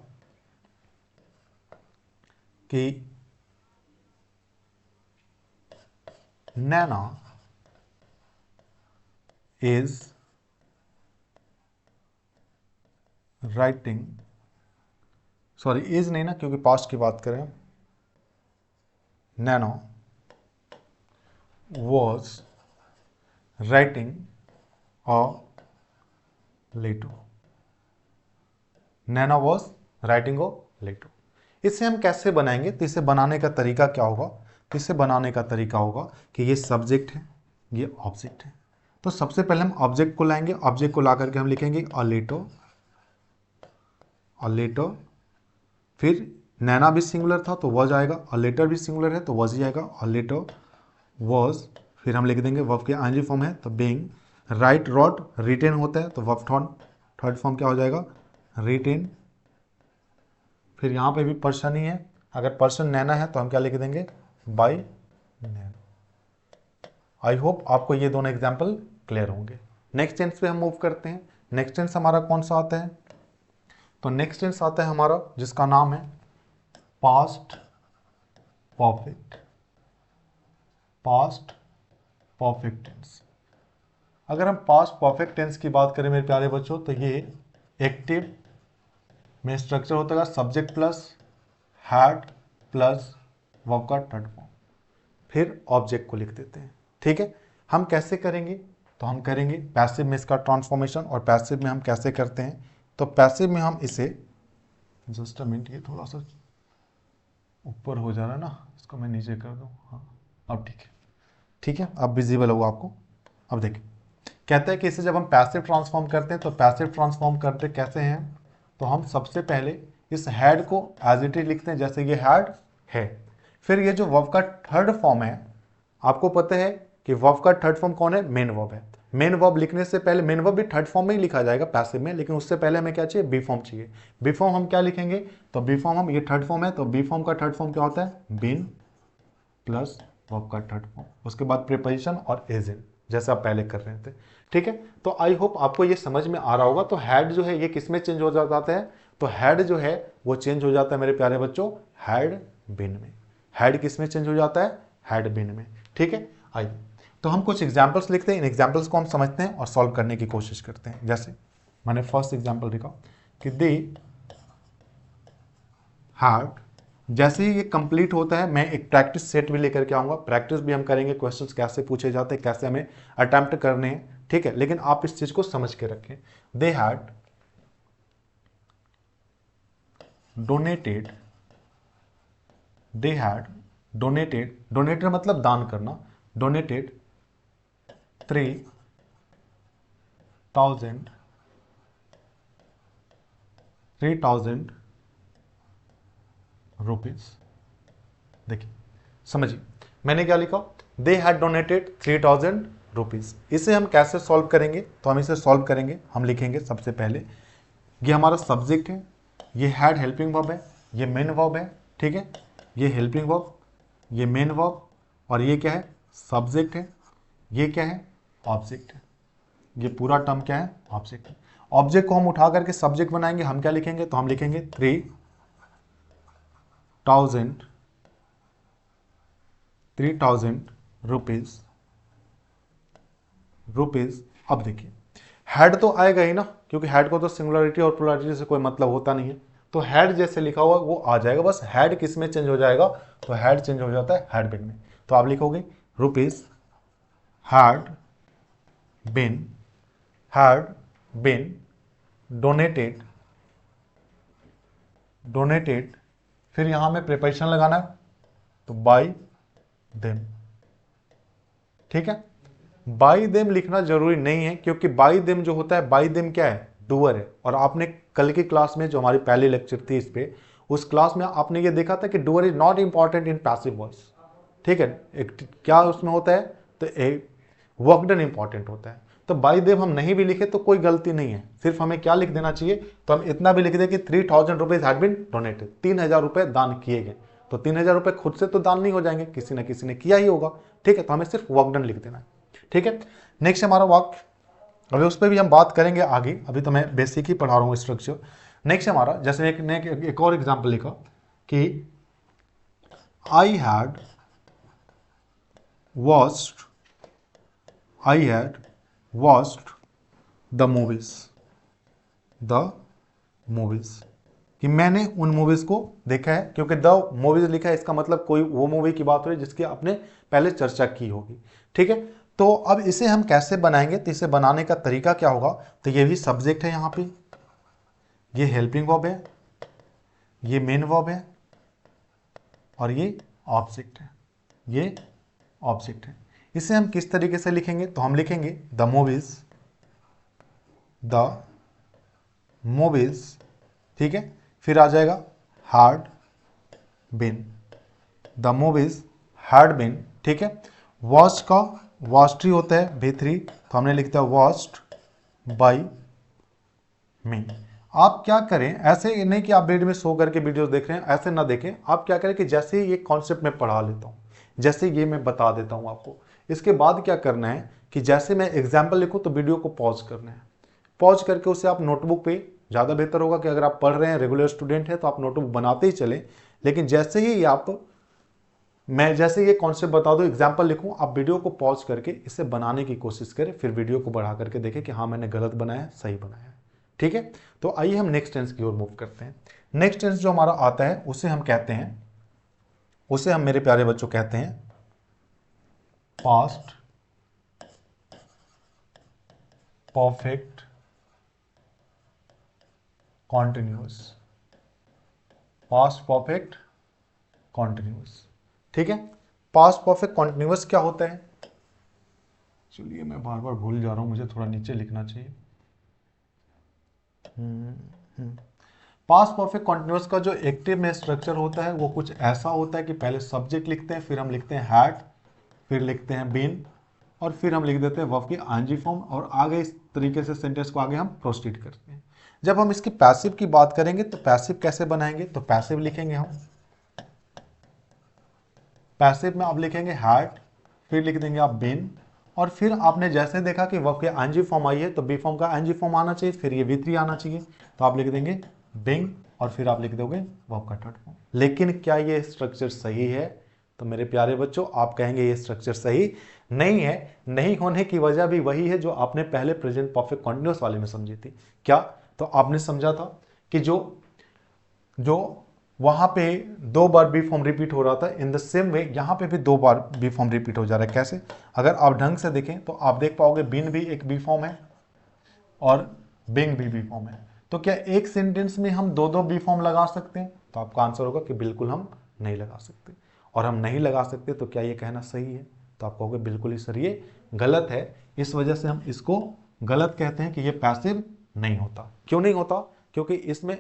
कि नैना इज राइटिंग, सॉरी इज नहीं ना, क्योंकि पास्ट की बात करें, नैना was writing a letter, Naina was writing a letter। इसे हम कैसे बनाएंगे? तो इसे बनाने का तरीका क्या होगा? तो इसे बनाने का तरीका होगा कि ये सब्जेक्ट है, ये ऑब्जेक्ट है। तो सबसे पहले हम ऑब्जेक्ट को लाएंगे, ऑब्जेक्ट को ला करके हम लिखेंगे अ लेटर, अ लेटर। फिर नैना भी सिंगुलर था तो वॉज आएगा, अ लेटर भी सिंगुलर है तो वॉज ही आएगा, अ लेटर वॉज। फिर हम लिख देंगे वर्ब के आईएनजी फॉर्म है तो बीइंग, राइट रॉट रिटेन होता है तो वर्ब थर्ड फॉर्म क्या हो जाएगा? रिटेन। फिर यहाँ पे भी पर्सन ही है, अगर पर्सन नैना है तो हम क्या लिख देंगे? Bye Naina. आई होप आपको ये दोनों एग्जाम्पल क्लियर होंगे। नेक्स्ट टेंस पे हम मूव करते हैं। नेक्स्ट टेंस हमारा कौन सा आता है? तो नेक्स्ट टेंस आता है हमारा जिसका नाम है past perfect, past perfect tense. अगर हम पास्ट परफेक्ट टेंस की बात करें मेरे प्यारे बच्चों, तो ये एक्टिव में स्ट्रक्चर होता है subject plus had plus verb का थर्ड फॉर्म, फिर ऑब्जेक्ट को लिख देते हैं। ठीक है, हम कैसे करेंगे? तो हम करेंगे पैसिव में इसका ट्रांसफॉर्मेशन। और पैसिव में हम कैसे करते हैं? तो पैसिव में हम इसे, जस्ट अ मिनट, ये थोड़ा सा ऊपर हो जा रहा है ना, इसको मैं नीचे कर दूं। हाँ अब ठीक है, ठीक है, अब विजिबल होगा आपको। अब देखिए, कहते हैं कि इसे जब हम पैसिव ट्रांसफॉर्म करते हैं तो पैसिव ट्रांसफॉर्म करते कैसे हैं? तो हम सबसे पहले इस हैड को एज इट इज लिखते हैं, जैसे ये हैड है। फिर ये जो वर्ब का थर्ड फॉर्म है, आपको पता है कि वर्ब का थर्ड फॉर्म कौन है? मेन वर्ब है। मेन वर्ब लिखने से पहले, मेन वर्ब भी थर्ड फॉर्म में ही लिखा जाएगा पैसिव में, लेकिन उससे पहले हमें क्या चाहिए? बी फॉर्म चाहिए। बी फॉर्म हम क्या लिखेंगे? तो बी फॉर्म हम, ये थर्ड फॉर्म है तो बी फॉर्म का थर्ड फॉर्म क्या होता है? बीन प्लस वर्ब का थर्ड फॉर्म, उसके बाद प्रीपोजिशन और इज इन, जैसे आप पहले कर रहे थे। ठीक है, तो आई होप आपको ये समझ में आ रहा होगा। तो हैड जो है ये किस में चेंज हो जाता है? तो हैड जो है वो चेंज हो जाता है मेरे प्यारे बच्चों हैड बिन में। हैड किस में चेंज हो जाता है? हैड बिन में। ठीक है, आइए तो हम कुछ एग्जाम्पल्स लिखते हैं, इन एग्जाम्पल्स को हम समझते हैं और सॉल्व करने की कोशिश करते हैं। जैसे मैंने फर्स्ट एग्जाम्पल लिखा कि दे हैड, जैसे ही ये कंप्लीट होता है मैं एक प्रैक्टिस सेट भी लेकर के आऊंगा। प्रैक्टिस भी हम करेंगे, क्वेश्चंस कैसे पूछे जाते हैं, कैसे हमें अटेम्प्ट करने हैं। ठीक है, लेकिन आप इस चीज को समझ के रखें। They had donated, they had donated, donated मतलब दान करना, डोनेटेड 3,000 रुपीज। देखिए समझिए मैंने क्या लिखा? They had donated 3,000 rupees. इसे हम कैसे सॉल्व करेंगे? तो हम इसे सॉल्व करेंगे, हम लिखेंगे सबसे पहले ये हमारा सब्जेक्ट है, ये हैड हेल्पिंग वर्ब है, ये मेन वर्ब है। ठीक है, ये हेल्पिंग वर्ब, ये मेन वर्ब, और ये क्या है? सब्जेक्ट है। ये क्या है? ऑब्जेक्ट है। ये पूरा टर्म क्या है? ऑब्जेक्ट है। ऑब्जेक्ट को हम उठा करके सब्जेक्ट बनाएंगे, हम क्या लिखेंगे? तो हम लिखेंगे 3,000 रुपीज। अब देखिए हैड तो आएगा ही ना, क्योंकि हैड को तो सिंगुलरिटी और प्लुरलिटी से कोई मतलब होता नहीं है, तो हैड जैसे लिखा हुआ वो आ जाएगा। बस हैड किस में चेंज हो जाएगा? तो हैड चेंज हो जाता है हैड बिन में। तो आप लिखोगे rupees had been, had been donated, donated, फिर यहां में प्रीपोजिशन लगाना है तो बाय देम। ठीक है, बाई देम लिखना जरूरी नहीं है, क्योंकि बाई देम जो होता है, बाई देम क्या है? डूअर है। और आपने कल की क्लास में जो हमारी पहली लेक्चर थी इस पे, उस क्लास में आपने ये देखा था कि doer is not important in passive voice. ठीक है, एक क्या उसमें होता है? तो एक वर्क डन इंपॉर्टेंट होता है। तो बाई देव हम नहीं भी लिखे तो कोई गलती नहीं है, सिर्फ हमें क्या लिख देना चाहिए, तो हम इतना भी लिख दें कि 3000 रुपीज हैड बीन डोनेटेड, 3000 रुपए दान किए गए। तो 3000 रुपए खुद से तो दान नहीं हो जाएंगे, किसी न किसी ने किया ही होगा, ठीक है। तो हमें सिर्फ वर्क डन लिख देना है, ठीक है। नेक्स्ट हमारा वाक्य, अभी उस पर भी हम बात करेंगे आगे, अभी तो मैं बेसिक ही पढ़ा रहा हूँ स्ट्रक्चर। नेक्स्ट हमारा, जैसे एक और एग्जाम्पल लिखा कि I had watched the movies, कि मैंने उन मूवीज को देखा है, क्योंकि द मूवीज लिखा है, इसका मतलब कोई वो मूवी की बात हो रही है जिसकी आपने पहले चर्चा की होगी, ठीक है। तो अब इसे हम कैसे बनाएंगे, तो इसे बनाने का तरीका क्या होगा, तो ये भी सब्जेक्ट है यहाँ पे, ये हेल्पिंग वर्ब है, ये मेन वर्ब है, और ये ऑब्जेक्ट है, ये ऑब्जेक्ट है। इसे हम किस तरीके से लिखेंगे, तो हम लिखेंगे द मूवीज, ठीक है। फिर आ जाएगा had been, the movies had been, ठीक है। वॉच का वॉच्ड होता है V3, तो हमने लिखता है वॉच्ड बाय मी। आप क्या करें, ऐसे नहीं कि आप बेड में सो करके वीडियोस देख रहे हैं, ऐसे ना देखें। आप क्या करें कि जैसे ही ये कॉन्सेप्ट में पढ़ा लेता हूँ, जैसे ये मैं बता देता हूँ आपको, इसके बाद क्या करना है कि जैसे मैं एग्जाम्पल लिखूँ तो वीडियो को पॉज करना है, पॉज करके उसे आप नोटबुक पे, ज़्यादा बेहतर होगा कि अगर आप पढ़ रहे हैं, रेगुलर स्टूडेंट है, तो आप नोटबुक बनाते ही चलें। लेकिन जैसे ही मैं जैसे ये कॉन्सेप्ट बता दूं, एग्जाम्पल लिखूं, आप वीडियो को पॉज करके इसे बनाने की कोशिश करें, फिर वीडियो को बढ़ा करके देखें कि हाँ मैंने गलत बनाया, सही बनाया, ठीक है। तो आइए हम नेक्स्ट टेंस की ओर मूव करते हैं। नेक्स्ट टेंस जो हमारा आता है उसे हम कहते हैं, उसे हम मेरे प्यारे बच्चों कहते हैं past perfect continuous, past perfect continuous, ठीक है। पास्ट परफेक्ट कॉन्टिन्यूअस क्या होता है, चलिए मैं बार बार भूल जा रहा हूं, मुझे थोड़ा नीचे लिखना चाहिए। पास्ट परफेक्ट कॉन्टिन्यूअस का जो एक्टिव में स्ट्रक्चर होता है वो कुछ ऐसा होता है कि पहले सब्जेक्ट लिखते हैं, फिर हम लिखते हैं हैड, फिर लिखते हैं बीन, और फिर हम लिख देते हैं वर्ब की आईएनजी फॉर्म, और आगे इस तरीके से सेंटेंस को आगे हम प्रोसीड करते हैं। जब हम इसकी पैसिव की बात करेंगे तो पैसिव कैसे बनाएंगे, तो पैसिव लिखेंगे हम, पैसिव में आप लिखेंगे हैड, फिर लिख देंगे आप बीन, और फिर आपने जैसे देखा कि वर्ब के आईएनजी फॉर्म आई है तो बी फॉर्म का आईएनजी फॉर्म आना चाहिए, फिर ये V3 आना चाहिए, तो आप लिख देंगे बिंग, और फिर आप लिख दोगे वर्ब का थर्ड फॉर्म। लेकिन क्या ये स्ट्रक्चर सही है, तो मेरे प्यारे बच्चों आप कहेंगे ये स्ट्रक्चर सही नहीं है। नहीं होने की वजह भी वही है जो आपने पहले प्रेजेंट परफेक्ट कॉन्टिन्यूअस वाले में समझी थी। क्या, तो आपने समझा था कि जो वहां पे 2 बार बी फॉर्म रिपीट हो रहा था, इन द सेम वे यहां पे भी 2 बार बी फॉर्म रिपीट हो जा रहा है। कैसे, अगर आप ढंग से देखें तो आप देख पाओगे बिन भी एक बी फॉर्म है और बिंग भी बी फॉर्म है। तो क्या एक सेंटेंस में हम 2 बी फॉर्म लगा सकते हैं, तो आपका आंसर होगा कि बिल्कुल हम नहीं लगा सकते। और हम नहीं लगा सकते तो क्या ये कहना सही है, तो आप कहोगे बिल्कुल ही सर ये गलत है। इस वजह से हम इसको गलत कहते हैं कि ये पैसिव नहीं होता। क्यों नहीं होता, क्योंकि इसमें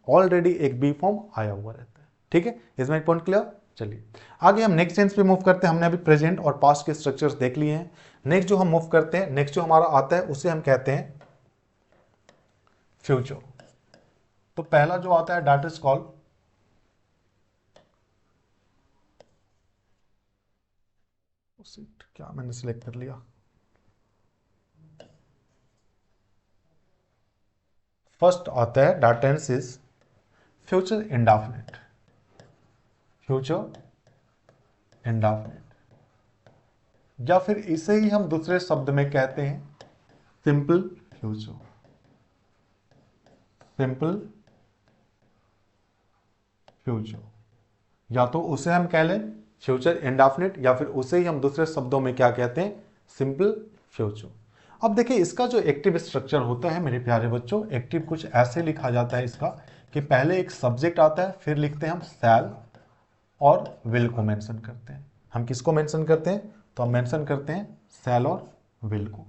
ऑलरेडी एक बी फॉर्म आया हुआ रहता है, ठीक है। इसमें एक पॉइंट क्लियर। चलिए आगे हम नेक्स्ट टेंस पे मूव करते हैं। हमने अभी प्रेजेंट और पास्ट के स्ट्रक्चर्स देख लिए हैं। नेक्स्ट जो हम मूव करते हैं, नेक्स्ट जो हमारा आता है उसे हम कहते हैं फ्यूचर। तो पहला जो आता है दैट इज कॉल्ड क्या मैंने सिलेक्ट कर लिया, फर्स्ट आता है that tense is future indefinite, future indefinite, या फिर इसे ही हम दूसरे शब्द में कहते हैं सिंपल फ्यूचर, सिंपल फ्यूचर। या तो उसे हम कह लें फ्यूचर इंडेफिनिट, या फिर उसे ही हम दूसरे शब्दों में क्या कहते हैं, सिंपल फ्यूचर। अब देखिए इसका जो एक्टिव स्ट्रक्चर होता है मेरे प्यारे बच्चों, एक्टिव कुछ ऐसे लिखा जाता है इसका कि पहले एक सब्जेक्ट आता है, फिर लिखते हैं हम शैल और विल को मेंशन करते हैं। हम किसको मेंशन करते हैं, तो हम मेंशन करते हैं शैल और विल को,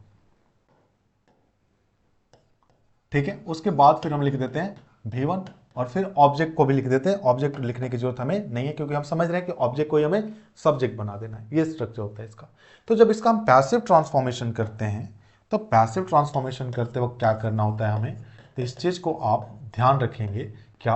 ठीक है। उसके बाद फिर हम लिख देते हैं V1, और फिर ऑब्जेक्ट को भी लिख देते हैं। ऑब्जेक्ट लिखने की जरूरत हमें नहीं है क्योंकि हम समझ रहे हैं कि ऑब्जेक्ट को ही हमें सब्जेक्ट बना देना है, ये स्ट्रक्चर होता है इसका। तो जब इसका हम पैसिव ट्रांसफॉर्मेशन करते हैं तो पैसिव ट्रांसफॉर्मेशन करते वक्त क्या करना होता है हमें, तो इस चीज को आप ध्यान रखेंगे क्या,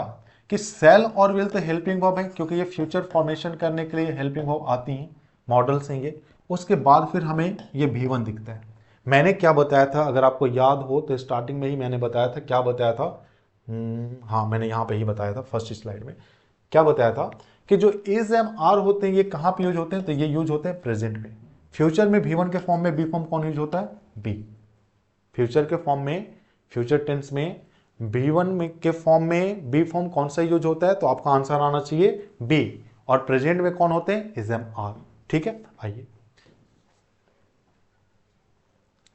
कि सेल और विल तो हेल्पिंग वर्ब है, क्योंकि ये फ्यूचर फॉर्मेशन करने के लिए हेल्पिंग वर्ब आती हैं, मॉडल्स हैं ये। उसके बाद फिर हमें ये V1 दिखता है। मैंने क्या बताया था, अगर आपको याद हो तो स्टार्टिंग में ही मैंने बताया था, क्या बताया था, हाँ मैंने यहाँ पे ही बताया था फर्स्ट स्लाइड में। क्या बताया था कि जो इज एम आर होते हैं ये कहाँ पे यूज होते हैं, तो ये यूज होते हैं प्रेजेंट में। फ्यूचर में V1 के फॉर्म में बी फॉर्म कौन यूज होता है, बी। फ्यूचर के फॉर्म में, फ्यूचर टेंस में V1 में के फॉर्म में बी फॉर्म कौन सा यूज होता है, तो आपका आंसर आना चाहिए बी। और प्रेजेंट में कौन होते हैं, इज एम आर। ठीक है, आइए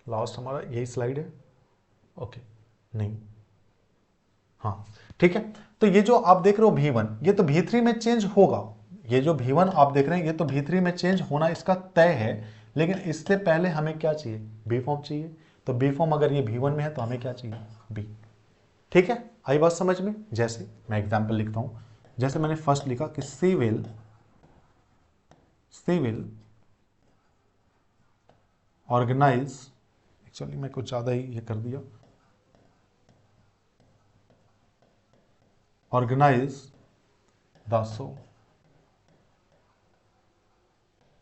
लास्ट हमारा यही स्लाइड है। ओके, नहीं, हाँ ठीक है। तो ये जो आप देख रहे हो V1, ये तो V3 में चेंज होगा। ये जो V1 आप देख रहे हैं ये तो V3 में चेंज होना इसका तय है, लेकिन इससे पहले हमें क्या चाहिए, बी फॉर्म चाहिए। तो बी फॉर्म अगर ये V1 में है तो हमें क्या चाहिए, बी। ठीक है, आई बात समझ में। जैसे मैं एग्जाम्पल लिखता हूं, जैसे मैंने फर्स्ट लिखा कि सी विल ऑर्गेनाइज, एक्चुअली मैं कुछ ज्यादा ही ये कर दिया, organise the show,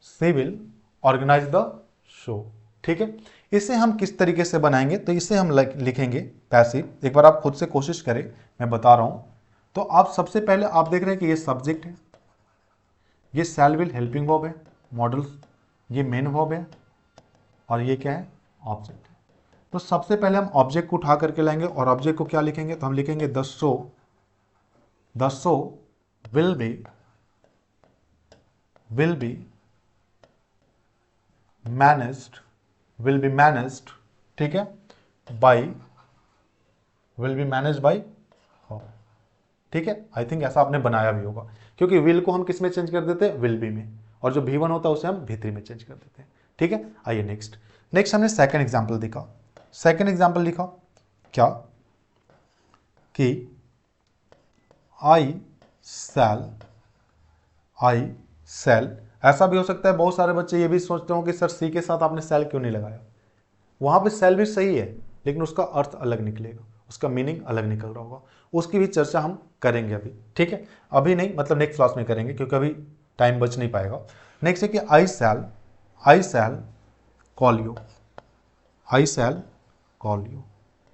she will organise the show. ठीक है, इसे हम किस तरीके से बनाएंगे, तो इसे हम लिखेंगे पैसिव। एक बार आप खुद से कोशिश करें, मैं बता रहा हूं। तो आप सबसे पहले आप देख रहे हैं कि ये सब्जेक्ट है, ये शैल विल हेल्पिंग वर्ब है, मॉडल, ये मेन वर्ब है, और ये क्या है, ऑब्जेक्ट है। तो सबसे पहले हम ऑब्जेक्ट को उठा करके लाएंगे, और ऑब्जेक्ट को क्या लिखेंगे, तो हम लिखेंगे the show will be managed, ठीक है, विल बी मैनेज बाई। ठीक है, आई थिंक ऐसा आपने बनाया भी होगा, क्योंकि विल को हम किस में चेंज कर देते हैं, विल बी में, और जो V1 होता है उसे हम V3 में चेंज कर देते हैं। ठीक है, आइए नेक्स्ट हमने सेकंड एग्जांपल देखा। सेकंड एग्जांपल लिखा क्या, कि आई सेल, ऐसा भी हो सकता है, बहुत सारे बच्चे ये भी सोचते हो कि सर सी के साथ आपने सेल क्यों नहीं लगाया। वहां पे सेल भी सही है, लेकिन उसका अर्थ अलग निकलेगा, उसका मीनिंग अलग निकल रहा होगा, उसकी भी चर्चा हम करेंगे अभी। ठीक है, अभी नहीं, मतलब नेक्स्ट क्लास में करेंगे, क्योंकि अभी टाइम बच नहीं पाएगा। नेक्स्ट है कि आई शैल कॉल यू।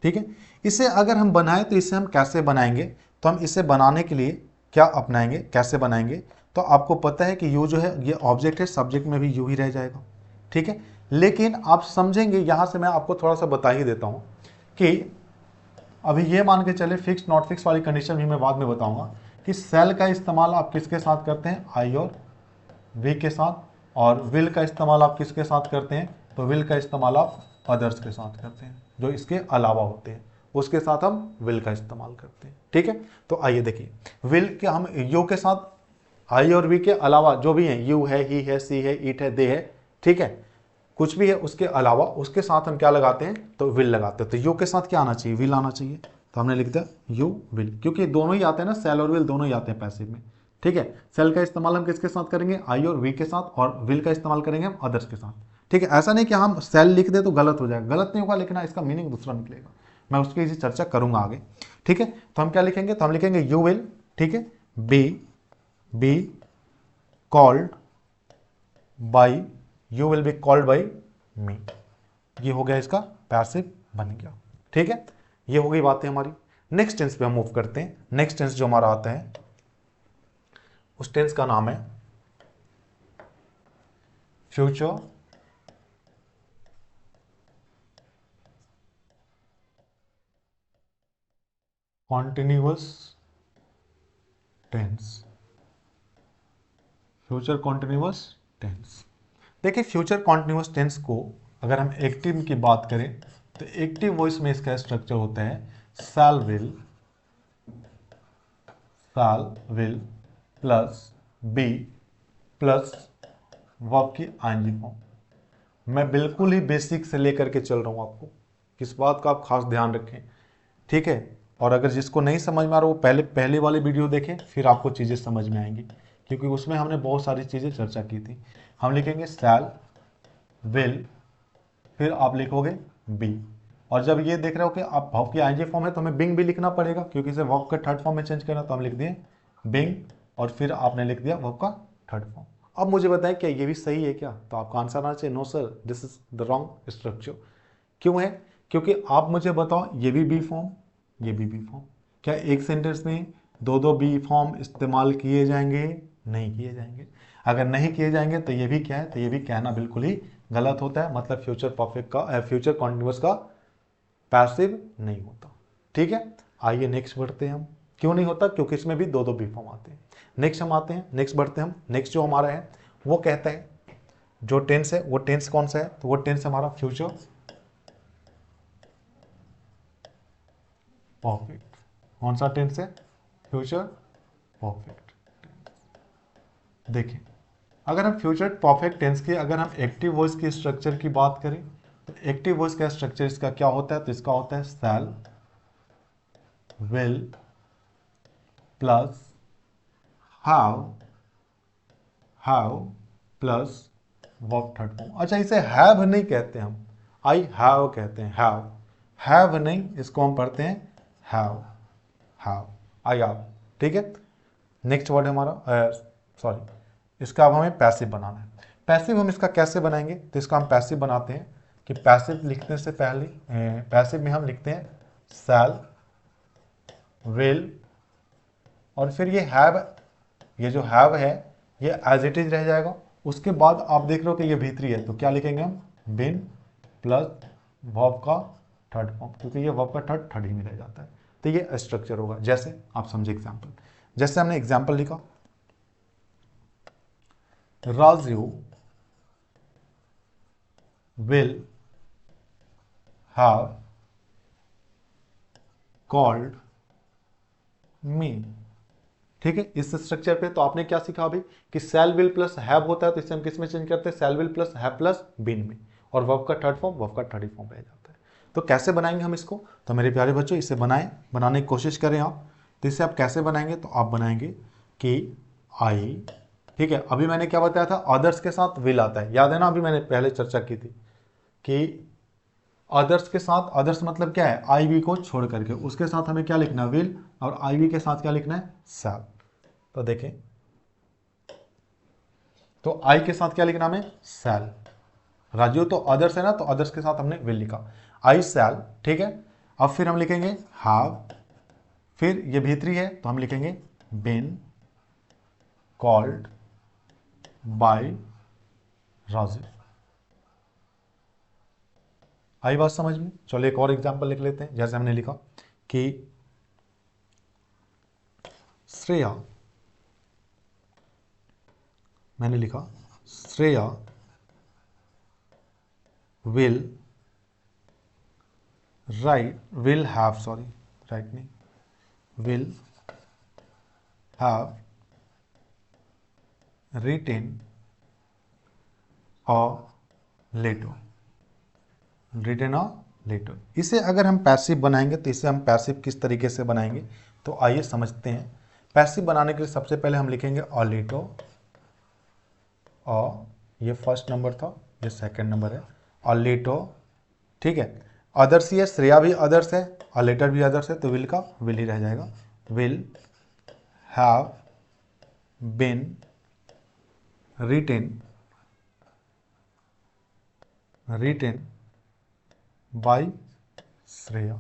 ठीक है, इसे अगर हम बनाएं तो इसे हम कैसे बनाएंगे, तो हम इसे बनाने के लिए क्या अपनाएंगे, कैसे बनाएंगे, तो आपको पता है कि यू जो है ये ऑब्जेक्ट है, सब्जेक्ट में भी यू ही रह जाएगा। ठीक है, लेकिन आप समझेंगे, यहां से मैं आपको थोड़ा सा बता ही देता हूं कि अभी ये मान के चले, फिक्स नॉट फिक्स वाली कंडीशन भी मैं बाद में बताऊंगा, कि सेल का इस्तेमाल आप किसके साथ करते हैं, आई और वी के साथ, और विल का इस्तेमाल आप किसके साथ करते हैं, तो विल का इस्तेमाल आप अदर्स के साथ करते हैं, जो इसके अलावा होते हैं, उसके साथ हम विल का इस्तेमाल करते हैं। ठीक है, तो आइए देखिए, विल के हम यू के साथ, आई और वी के अलावा जो भी है, यू है, ही है, सी है, ईट है, दे है, ठीक है, कुछ भी है उसके अलावा, उसके साथ हम क्या लगाते हैं, तो विल लगाते हैं। तो यू के साथ क्या आना चाहिए, विल आना चाहिए, तो हमने लिख दिया यू विल, क्योंकि दोनों ही आते हैं ना, सेल और विल दोनों ही आते हैं पैसिव में। ठीक है, सेल का इस्तेमाल हम किसके साथ करेंगे, आई और वी के साथ, और विल का इस्तेमाल करेंगे हम अदर्स के साथ। ठीक है, ऐसा नहीं कि हम सेल लिख दे तो गलत हो जाएगा, गलत नहीं होगा, लेकिन इसका मीनिंग दूसरा निकलेगा, मैं उसकी चर्चा करूंगा आगे। ठीक है, तो हम क्या लिखेंगे, तो हम लिखेंगे यू विल, ठीक है, be called by, you will be called by me. ये हो गया, इसका पैसिव बन गया। ठीक है, ये हो गई बातें हमारी। नेक्स्ट टेंस पे हम मूव करते हैं। नेक्स्ट टेंस जो हमारा आता है, उस टेंस का नाम है future continuous tense. Future continuous tense, देखिए फ्यूचर कॉन्टिन्यूअस टेंस को अगर हम एक्टिव की बात करें, तो एक्टिव वॉइस में इसका स्ट्रक्चर होता है shall will plus be plus verb की आईएनजी फॉर्म। मैं बिल्कुल ही बेसिक से लेकर के चल रहा हूं आपको, किस बात का आप खास ध्यान रखें। ठीक है, और अगर जिसको नहीं समझ में आ रहा वो पहले वाली वीडियो देखें, फिर आपको चीज़ें समझ में आएंगी, क्योंकि उसमें हमने बहुत सारी चीज़ें चर्चा की थी। हम लिखेंगे शैल विल, फिर आप लिखोगे बी। और जब ये देख रहे हो कि आप वर्ब की आईएनजी फॉर्म है तो हमें बिंग भी लिखना पड़ेगा, क्योंकि इसे वर्ब के थर्ड फॉर्म में चेंज करना, तो हम लिख दिए बिंग और फिर आपने लिख दिया वर्ब का थर्ड फॉर्म। अब मुझे बताएं क्या ये भी सही है क्या? तो आपका आंसर आना चाहिए no sir, this is the wrong structure. क्यों है? क्योंकि आप मुझे बताओ ये भी बी फॉर्म, ये भी बी फॉर्म, क्या एक सेंटेंस में दो दो बी फॉर्म इस्तेमाल किए जाएंगे? नहीं किए जाएंगे। अगर नहीं किए जाएंगे तो ये भी क्या है? तो ये भी कहना बिल्कुल ही गलत होता है, मतलब फ्यूचर परफेक्ट का फ्यूचर कॉन्टिन्यूअस का पैसिव नहीं होता। ठीक है, आइए नेक्स्ट बढ़ते हैं हम। क्यों नहीं होता? क्योंकि इसमें भी दो दो बी फॉर्म आते हैं। नेक्स्ट हम आते हैं, नेक्स्ट बढ़ते हैं हम। नेक्स्ट जो हमारा है वो कहता है, जो टेंस है वो टेंस कौन सा है? तो वो टेंस हमारा फ्यूचर परफेक्ट। कौन सा टेंस है? Future perfect. देखिए, अगर हम फ्यूचर परफेक्ट टेंस की, अगर हम एक्टिव वॉइस की स्ट्रक्चर की बात करें तो एक्टिव वॉइस का स्ट्रक्चर इसका क्या होता है? तो इसका होता है shall, will plus have plus verb third form. अच्छा, इसे हैव नहीं कहते हम, आई हैव कहते हैं। हैव नहीं, इसको हम पढ़ते हैं हैव, आई हैव। ठीक है, नेक्स्ट वर्ड हमारा सॉरी, इसका अब हमें पैसिव बनाना है। पैसिव हम इसका कैसे बनाएंगे? तो इसका हम पैसिव बनाते हैं कि पैसिव लिखने से पहले पैसिव में हम लिखते हैं शैल, विल और फिर ये हैव, ये जो हैव है ये एज इट इज रह जाएगा। उसके बाद आप देख रहे हो कि ये भीतरी है, तो क्या लिखेंगे हम? बिन प्लस वर्ब का थर्ड फॉर्म, क्योंकि ये वर्ब का थर्ड ही में रह जाता है। तो ये स्ट्रक्चर होगा। जैसे आप समझे एग्जाम्पल, जैसे हमने एग्जाम्पल लिखा, Raju will have called me। ठीक है, इस स्ट्रक्चर पे तो आपने क्या सीखा अभी कि सेल विल प्लस हैव होता है, तो इसे हम किस में चेंज करते हैं? Shall will plus have plus been में, और वर्ब का थर्ड फॉर्म वर्ब का थर्ड ही फॉर्म रह जाता है। तो कैसे बनाएंगे हम इसको? तो मेरे प्यारे बच्चों, इसे बनाने की कोशिश करें आप। तो इसे आप कैसे बनाएंगे? तो आप बनाएंगे कि आई, ठीक है, अभी मैंने क्या बताया था? अदर्स के साथ विल आता है, याद है ना? अभी मैंने पहले चर्चा की थी कि अदर्स के साथ, अदर्स मतलब क्या है? आई वी को छोड़ करके, उसके साथ हमें क्या लिखना है? विल, और आई वी के साथ क्या लिखना है? शैल। तो देखें, तो आई के साथ क्या लिखना हमें? शैल। राजू तो अदर्स है ना, तो अदर्स के साथ हमने विल लिखा, आई शैल। ठीक है, अब फिर हम लिखेंगे हैव, फिर ये भीतरी है तो हम लिखेंगे बीन कॉल्ड बाय राजू। आई बात समझ में? चलो एक और एग्जांपल लिख लेते हैं। जैसे हमने लिखा कि श्रेया, मैंने लिखा Shreya will write, will have, sorry write नहीं, will have written a letter, written a letter. इसे अगर हम पैसिव बनाएंगे तो इसे हम पैसिव किस तरीके से बनाएंगे? तो आइए समझते हैं। पैसिव बनाने के लिए सबसे पहले हम लिखेंगे अ लेटर, अ, ये फर्स्ट नंबर था, ये सेकंड नंबर है, अ लेटर। ठीक है, अदर्स ही है, श्रेया भी अदर्स है, अ लेटर भी अदर्स है, तो विल का विल ही रह जाएगा। Will have been written by Shreya.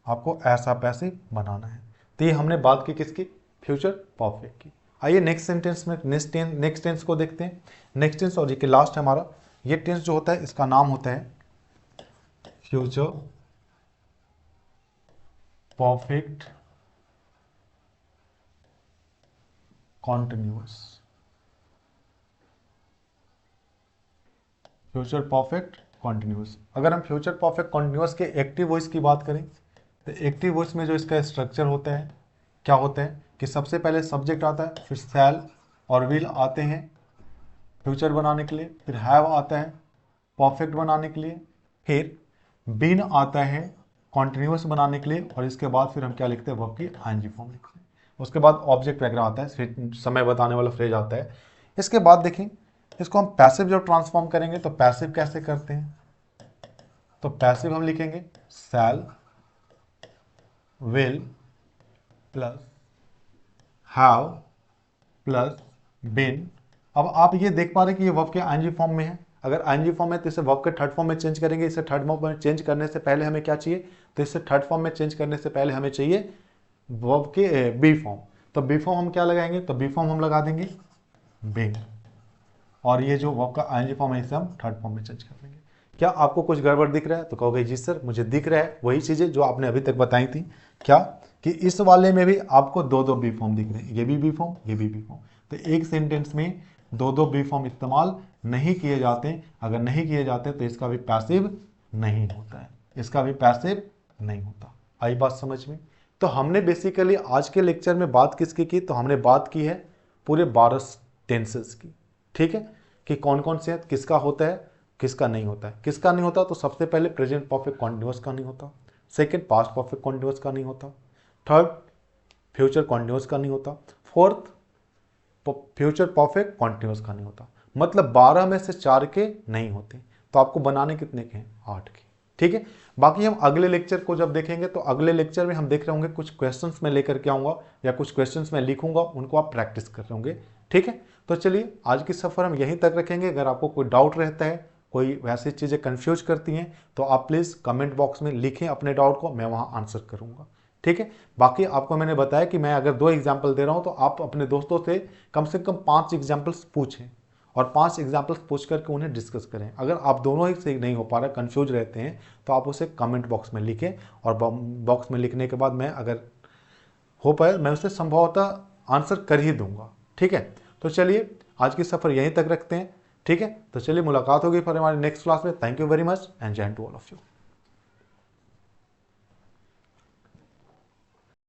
आपको ऐसा पैसिव बनाना है। तो ये हमने बात की किसकी? फ्यूचर परफेक्ट की। आइए नेक्स्ट सेंटेंस में नेक्स्ट टेंस को देखते हैं। नेक्स्ट टेंस और ये लास्ट है हमारा, ये टेंस जो होता है इसका नाम होता है future perfect continuous. Future perfect continuous. अगर हम फ्यूचर परफेक्ट कॉन्टिन्यूअस के एक्टिव वॉइस की बात करें तो एक्टिव वॉइस में जो इसका स्ट्रक्चर होता है क्या होता है कि सबसे पहले सब्जेक्ट आता है, फिर शैल और विल आते हैं फ्यूचर बनाने के लिए, फिर हैव आता है परफेक्ट बनाने के लिए, फिर बीन आता है कॉन्टिन्यूअस बनाने के लिए, और इसके बाद फिर हम क्या लिखते हैं? वर्ब की आईएनजी फॉर्म लिखते हैं। उसके बाद ऑब्जेक्ट वगैरह आता है, फिर समय बताने वाला फ्रेज आता है। इसके बाद देखें, इसको हम पैसिव जो ट्रांसफॉर्म करेंगे तो पैसिव कैसे करते हैं? तो पैसिव हम लिखेंगे shall, will plus have plus been. अब आप ये देख पा रहे हैं कि ये वर्ब के आईएनजी फॉर्म में है। अगर आईएनजी फॉर्म है तो इसे वर्ब के थर्ड फॉर्म में चेंज करेंगे। इसे थर्ड फॉर्म में चेंज करने से पहले हमें क्या चाहिए, तो इसे थर्ड फॉर्म में चेंज करने से पहले हमें चाहिए वर्ब के बी फॉर्म। तो बी फॉर्म हम क्या लगाएंगे, तो बी फॉर्म हम लगा देंगे बीन, और ये जो वर्ब का आईएनजी फॉर्म है इसे हम थर्ड फॉर्म में चेंज कर देंगे। क्या आपको कुछ गड़बड़ दिख रहा है, तो कहोगे जी सर मुझे दिख रहा है वही चीज़ें जो आपने अभी तक बताई थी। क्या कि इस वाले में भी आपको दो दो बी फॉर्म दिख रहे हैं, ये भी बी फॉर्म, ये भी बी फॉर्म। तो एक सेंटेंस में दो दो बी फॉर्म इस्तेमाल नहीं किए जाते। अगर नहीं किए जाते तो इसका भी पैसिव नहीं होता है, इसका भी पैसिव नहीं होता। आई बात समझ में। तो हमने बेसिकली आज के लेक्चर में बात किसकी की, तो हमने बात की है पूरे 12 टेंसेस की। ठीक है, कि कौन कौन से हैं, किसका होता है किसका नहीं होता है। किसका नहीं होता, तो सबसे पहले प्रेजेंट परफेक्ट कॉन्टिन्यूअस का नहीं होता, सेकंड पास्ट परफेक्ट कॉन्टिन्यूअस का नहीं होता, थर्ड फ्यूचर कॉन्टिन्यूअस का नहीं होता, फोर्थ फ्यूचर परफेक्ट कॉन्टिन्यूअस का नहीं होता। मतलब 12 में से 4 के नहीं होते। तो आपको बनाने कितने के हैं, 8 के। ठीक है, बाकी हम अगले लेक्चर को जब देखेंगे तो अगले लेक्चर में हम देख रहे होंगे कुछ क्वेश्चंस में लेकर के आऊंगा या कुछ क्वेश्चंस में लिखूंगा, उनको आप प्रैक्टिस कर रहे होंगे। ठीक है, तो चलिए आज की सफ़र हम यहीं तक रखेंगे। अगर आपको कोई डाउट रहता है, कोई वैसी चीज़ें कंफ्यूज करती हैं, तो आप प्लीज़ कमेंट बॉक्स में लिखें अपने डाउट को, मैं वहाँ आंसर करूँगा। ठीक है, बाकी आपको मैंने बताया कि मैं अगर 2 एग्जाम्पल दे रहा हूँ तो आप अपने दोस्तों से कम 5 एग्जाम्पल्स पूछें और 5 एग्जाम्पल्स पूछ करके उन्हें डिस्कस करें। अगर आप दोनों ही से नहीं हो पा रहा, कंफ्यूज रहते हैं, तो आप उसे कमेंट बॉक्स में लिखें, और बॉक्स में लिखने के बाद मैं अगर हो पाए मैं उसे संभवतः आंसर कर ही दूंगा। ठीक है, तो चलिए आज की सफ़र यहीं तक रखते हैं। ठीक है, तो चलिए मुलाकात होगी फिर हमारे नेक्स्ट क्लास में। Thank you very much and Jai Hind to all of you.